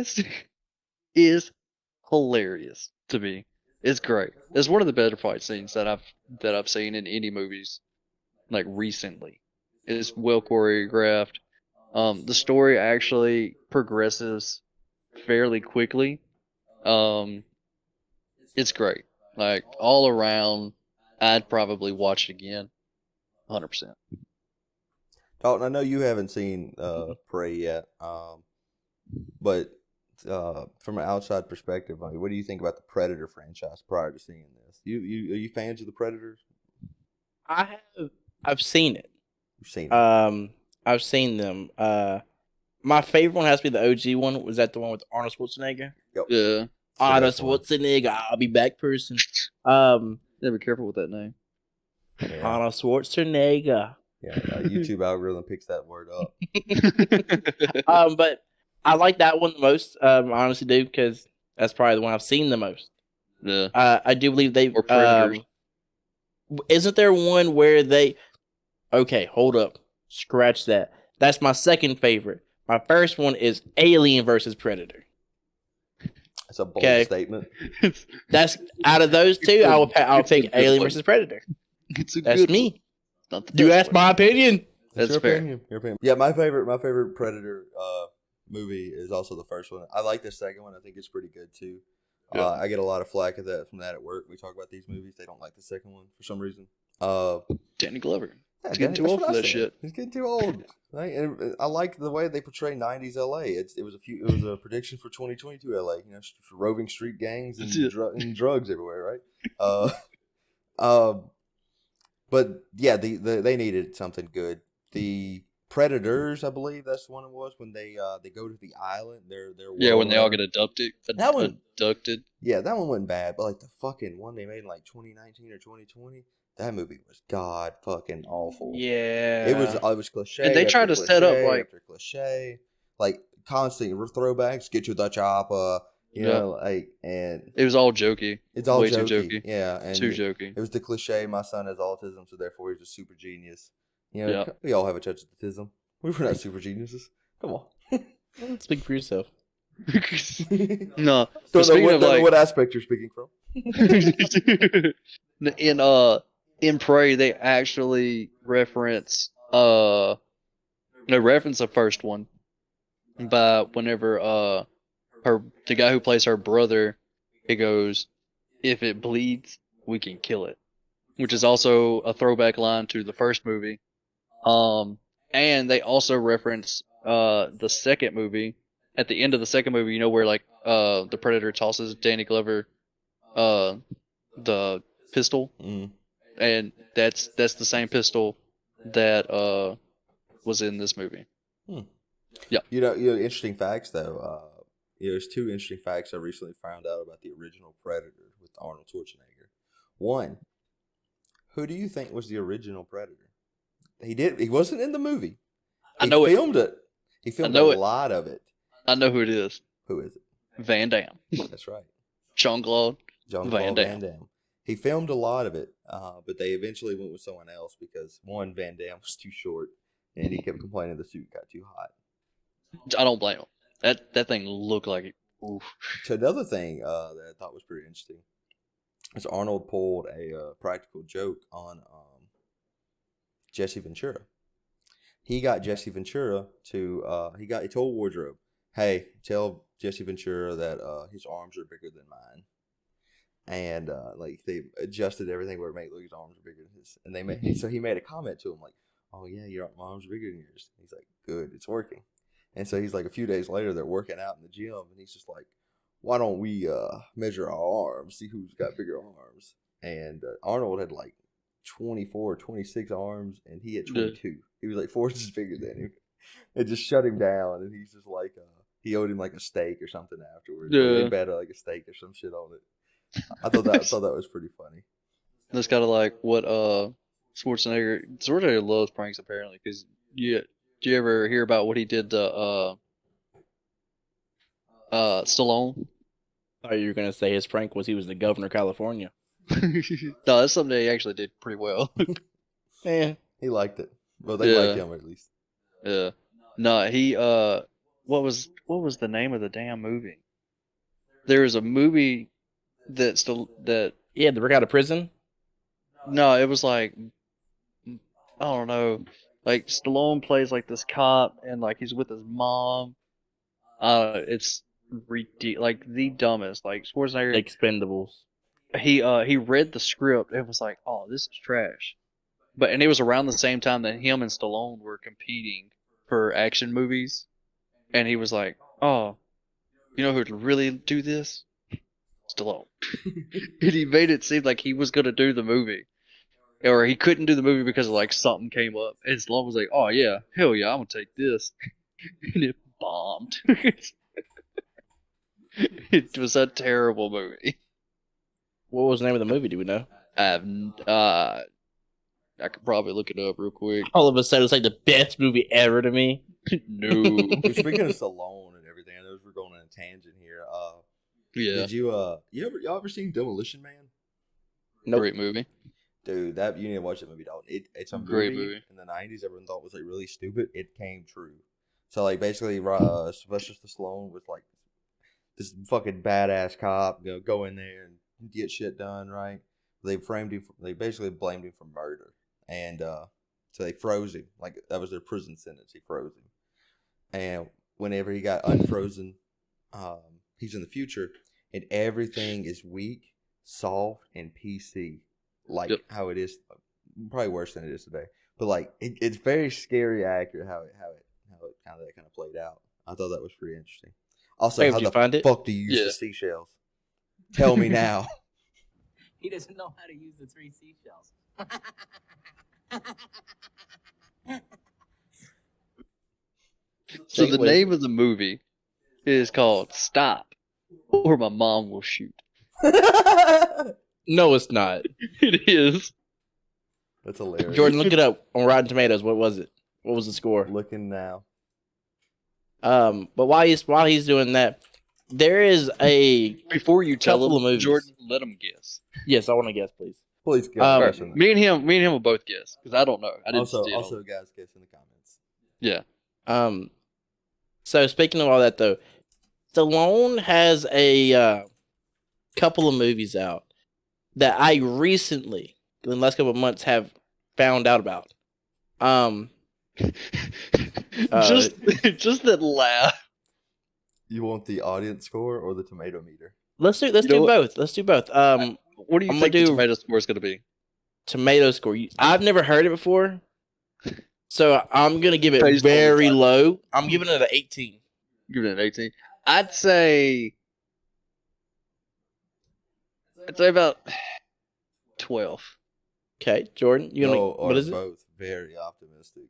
Speaker 1: is hilarious to me. It's great. It's one of the better fight scenes that I've seen in any movies, like recently. It's well choreographed. The story actually progresses fairly quickly. It's great. Like all around, I'd probably watch it again. 100%.
Speaker 3: Dalton, I know you haven't seen Prey yet, but from an outside perspective, I mean, what do you think about the Predator franchise prior to seeing this? Are you fans of the Predators?
Speaker 2: I've seen it.
Speaker 3: You've seen it.
Speaker 2: I've seen them. My favorite one has to be the OG one. Was that the one with Arnold Schwarzenegger?
Speaker 3: Yep.
Speaker 1: Yeah.
Speaker 2: Arnold
Speaker 3: That's one.
Speaker 2: Schwarzenegger, I'll be back person.
Speaker 1: Yeah, be careful with that name.
Speaker 3: Yeah.
Speaker 2: Arnold Schwarzenegger.
Speaker 3: Yeah, YouTube algorithm picks that word up.
Speaker 2: But I like that one the most. I honestly do, because that's probably the one I've seen the most.
Speaker 1: Yeah.
Speaker 2: I do believe they
Speaker 1: Or Predators.
Speaker 2: Isn't there one where they? Okay, hold up. Scratch that. That's my second favorite. My first one is Alien versus Predator.
Speaker 3: That's a bold statement.
Speaker 2: That's out of those two. I'll pick Alien versus Predator. That's me. You asked my opinion.
Speaker 3: That's your fair. Opinion. Your opinion. Yeah, my favorite Predator movie is also the first one. I like the second one. I think it's pretty good too. Yeah. I get a lot of flack from that at work. We talk about these movies. They don't like the second one for some reason.
Speaker 1: Danny Glover. He's getting too old for that shit.
Speaker 3: He's getting too old. Right? And I like the way they portray '90s LA. It was a prediction for 2022 LA. You know, roving street gangs and drugs everywhere. Right. But yeah, they needed something good. The Predators, I believe that's the one it was when they go to the island. They're
Speaker 1: when they all get abducted.
Speaker 3: Yeah, that one wasn't bad, but like the fucking one they made in like 2019 or 2020, that movie was god fucking awful.
Speaker 2: Yeah,
Speaker 3: it was cliche.
Speaker 1: And they tried to set up like
Speaker 3: after cliche, like constant throwbacks. Get to the chopper. You know, like, and
Speaker 1: it was all jokey.
Speaker 3: It's all
Speaker 1: way
Speaker 3: jokey.
Speaker 1: Too jokey.
Speaker 3: Yeah, and
Speaker 1: too jokey.
Speaker 3: It was the cliche. My son has autism, so therefore he's a super genius. You know, we all have a touch of autism. We were not super geniuses. Come on.
Speaker 2: Speak for yourself.
Speaker 1: No.
Speaker 3: Don't know what aspect you're speaking from.
Speaker 1: In Prey, they actually reference the first one, but whenever the guy who plays her brother, he goes, "If it bleeds, we can kill it," which is also a throwback line to the first movie. And they also reference the second movie. At the end of the second movie, you know where like the Predator tosses Danny Glover the pistol, and that's the same pistol that was in this movie. Yeah.
Speaker 3: You know, interesting facts though. There's two interesting facts I recently found out about the original Predator with Arnold Schwarzenegger. One, who do you think was the original Predator? He wasn't in the movie. He filmed it. He filmed a lot of it.
Speaker 1: I know who it is.
Speaker 3: Who is it?
Speaker 1: Van Damme.
Speaker 3: That's right.
Speaker 1: Jean-Claude Van Damme.
Speaker 3: He filmed a lot of it, but they eventually went with someone else because one, Van Damme was too short, and he kept complaining the suit got too hot.
Speaker 1: I don't blame him. That thing looked like it. Oof.
Speaker 3: So another thing that I thought was pretty interesting is Arnold pulled a practical joke on Jesse Ventura. He got Jesse Ventura to he told Wardrobe, "Hey, tell Jesse Ventura that his arms are bigger than mine." And like they adjusted everything where it made look his arms are bigger than his. And so he made a comment to him like, "Oh yeah, my arms are bigger than yours." He's like, "Good, it's working." And so he's like, a few days later, they're working out in the gym, and he's just like, "Why don't we measure our arms, see who's got bigger arms?" And Arnold had like 24, 26 arms, and he had 22. Yeah. He was like 4 inches bigger than him. It just shut him down, and he's just like, he owed him like a steak or something afterwards. Yeah. They bet like a steak or some shit on it. I thought that was pretty funny.
Speaker 1: That's kind of like what Schwarzenegger loves pranks apparently, because did you ever hear about what he did to Stallone?
Speaker 2: Oh, you were gonna say his prank was he was the governor of California?
Speaker 1: No, that's something he actually did pretty well.
Speaker 3: Yeah, he liked it. Well, they liked him at least.
Speaker 1: Yeah. No, he what was the name of the damn movie? There was a movie that
Speaker 2: they broke out of prison.
Speaker 1: No, it was like I don't know. Like Stallone plays like this cop, and like he's with his mom. It's like the dumbest. Like Schwarzenegger.
Speaker 2: Expendables.
Speaker 1: He read the script and was like, "Oh, this is trash," and it was around the same time that him and Stallone were competing for action movies, and he was like, "Oh, you know who'd really do this? Stallone." And he made it seem like he was gonna do the movie. Or he couldn't do the movie because of like something came up. And Stallone was like, "Oh yeah, hell yeah, I'm gonna take this." And it bombed. It was a terrible movie.
Speaker 2: What was the name of the movie? Do we know?
Speaker 1: I could probably look it up real quick.
Speaker 2: All of a sudden, it's like the best movie ever to me.
Speaker 1: No.
Speaker 3: Speaking of Stallone and everything, I know we're going on a tangent here. Yeah. Did y'all ever seen Demolition Man?
Speaker 2: Nope.
Speaker 1: Great movie.
Speaker 3: Dude, that you need to watch that movie, dog. It's a
Speaker 1: Great
Speaker 3: movie
Speaker 1: movie.
Speaker 3: in the '90s. Everyone thought was like really stupid. It came true. So like basically, Sylvester Stallone was like this fucking badass cop. Go in there and get shit done, right? They framed him. They basically blamed him for murder, and so they froze him. Like that was their prison sentence. He froze him, and whenever he got unfrozen, he's in the future, and everything is weak, soft, and PC. Like how it is, probably worse than it is today. But like it's very scary, accurate how it kind of played out. I thought that was pretty interesting. Also,
Speaker 2: Wait,
Speaker 3: how
Speaker 2: did you
Speaker 3: the
Speaker 2: find it?
Speaker 3: fuck do you use the seashells? Tell me now.
Speaker 4: He doesn't know how to use the 3 seashells.
Speaker 1: So the name of the movie is called Stop, or My Mom Will Shoot.
Speaker 2: No, it's not.
Speaker 1: It is.
Speaker 3: That's hilarious.
Speaker 2: Jordan, look it up on Rotten Tomatoes. What was it? What was the score?
Speaker 3: Looking now.
Speaker 2: But while he's doing that, there is a
Speaker 1: Before you tell
Speaker 2: couple of
Speaker 1: them,
Speaker 2: movies.
Speaker 1: Jordan, let them guess.
Speaker 2: Yes, I want to guess, please.
Speaker 3: Please go.
Speaker 1: Alright, me and him will both guess because I don't know. I didn't see it.
Speaker 3: Also, guys, guess in the comments.
Speaker 1: Yeah.
Speaker 2: So speaking of all that, though, Stallone has a couple of movies out that I recently, in the last couple of months, have found out about.
Speaker 1: Just that laugh.
Speaker 3: You want the audience score or the tomato meter?
Speaker 2: Let's do both. Let's do both.
Speaker 1: What do you think the tomato score is going to be?
Speaker 2: Tomato score. I've never heard it before, so I'm gonna give it very low. I'm giving it an 18.
Speaker 1: Give it an 18. I'd say about 12.
Speaker 2: Okay, Jordan, what is it?
Speaker 3: Both very optimistic.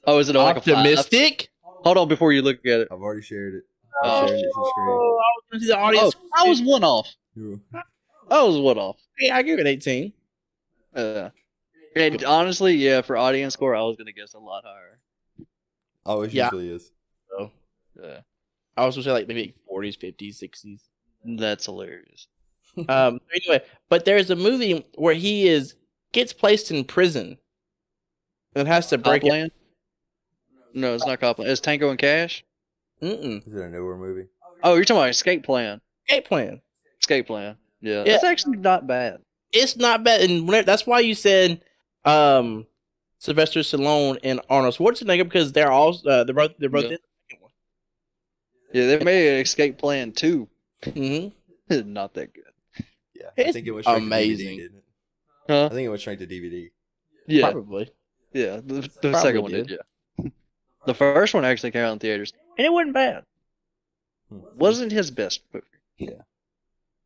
Speaker 1: Oh, is it like
Speaker 2: optimistic?
Speaker 1: Hold on before you look at it.
Speaker 3: I've already shared it.
Speaker 1: Oh,
Speaker 3: shared it to the screen.
Speaker 2: I was gonna see the audience.
Speaker 1: I was one off. I was one off.
Speaker 2: Hey, I give it 18.
Speaker 1: And honestly, yeah, for audience score, I was gonna guess a lot higher.
Speaker 3: Oh, it usually is.
Speaker 2: So,
Speaker 1: Yeah.
Speaker 2: I was gonna say like maybe 40s, 50s, 60s.
Speaker 1: That's hilarious.
Speaker 2: Anyway, but there's a movie where he gets placed in prison and has to break
Speaker 1: Copland? No, it's not Copland. It's Tango and Cash.
Speaker 2: Mm-mm.
Speaker 3: Is it a newer movie?
Speaker 1: Oh, you're talking about Escape Plan.
Speaker 2: Escape Plan.
Speaker 1: Escape Plan. Yeah,
Speaker 2: Yeah.
Speaker 1: it's actually not bad.
Speaker 2: It's not bad, and that's why you said Sylvester Stallone and Arnold Schwarzenegger, because they're both in the second one.
Speaker 1: Yeah, they made an Escape Plan 2.
Speaker 2: Mm-hmm.
Speaker 1: Not that good.
Speaker 3: Yeah,
Speaker 2: It's
Speaker 3: I think it was straight
Speaker 2: amazing.
Speaker 3: to DVD, didn't it?
Speaker 1: Huh?
Speaker 3: I think it went straight to DVD.
Speaker 1: Yeah,
Speaker 2: Probably.
Speaker 1: yeah. The
Speaker 2: Probably
Speaker 1: second one did. Yeah. The first one actually came out in theaters, and it wasn't bad. Wasn't his best movie.
Speaker 3: Yeah.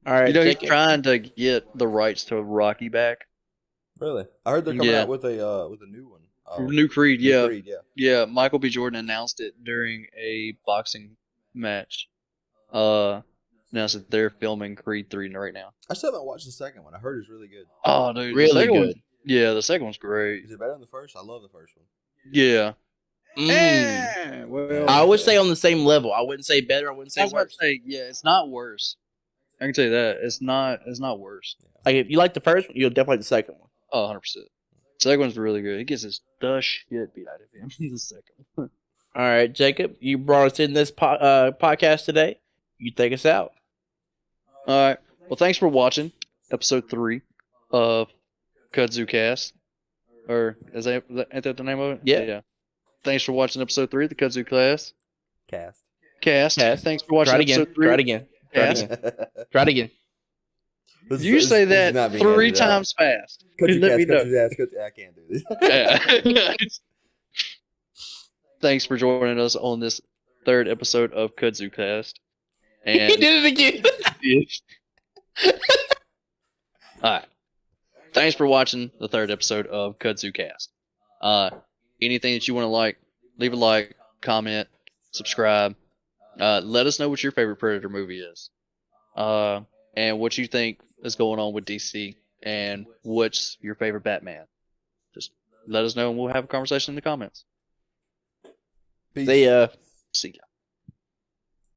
Speaker 2: All right.
Speaker 1: You know, he's trying to get the rights to Rocky back.
Speaker 3: Really? I heard they're coming out with a new one.
Speaker 1: New Creed, yeah.
Speaker 3: Creed, yeah.
Speaker 1: Yeah, Michael B. Jordan announced it during a boxing match. Announced that they're filming Creed 3 right now.
Speaker 3: I still haven't watched the second one. I heard it's really good.
Speaker 1: Oh, dude.
Speaker 2: Really good.
Speaker 1: Yeah, the second one's great.
Speaker 3: Is it better than the first? I love the first one.
Speaker 1: Yeah.
Speaker 2: Well, I would say on the same level. I wouldn't say better. I wouldn't say worse.
Speaker 1: Yeah, it's not worse. I can tell you that. It's not worse.
Speaker 2: Like, if you like the first one, you'll definitely like the second one.
Speaker 1: Oh, 100%. The second one's really good. He gets his shit beat out of him in the second one.
Speaker 2: All right, Jacob, you brought us in this podcast today. You take us out.
Speaker 1: All right. Well, thanks for watching episode 3 of Kudzu Cast. Or ain't that the name of it?
Speaker 2: Yeah.
Speaker 1: Thanks for watching episode 3 of the Kudzu
Speaker 3: Cast.
Speaker 1: Cast. Thanks for watching episode 3.
Speaker 2: Try it again. Try it again.
Speaker 1: You say that 3 times fast.
Speaker 3: Let me know. I can't do this.
Speaker 1: Yeah. Thanks for joining us on this 3rd episode of Kudzu Cast. And
Speaker 2: He did it again.
Speaker 1: Alright. Thanks for watching the 3rd episode of Kudzu Cast. Anything that you want to leave a like, comment, subscribe. Let us know what your favorite Predator movie is. And what you think is going on with DC, and what's your favorite Batman. Just let us know and we'll have a conversation in the comments.
Speaker 3: Peace.
Speaker 2: See ya.
Speaker 1: See ya.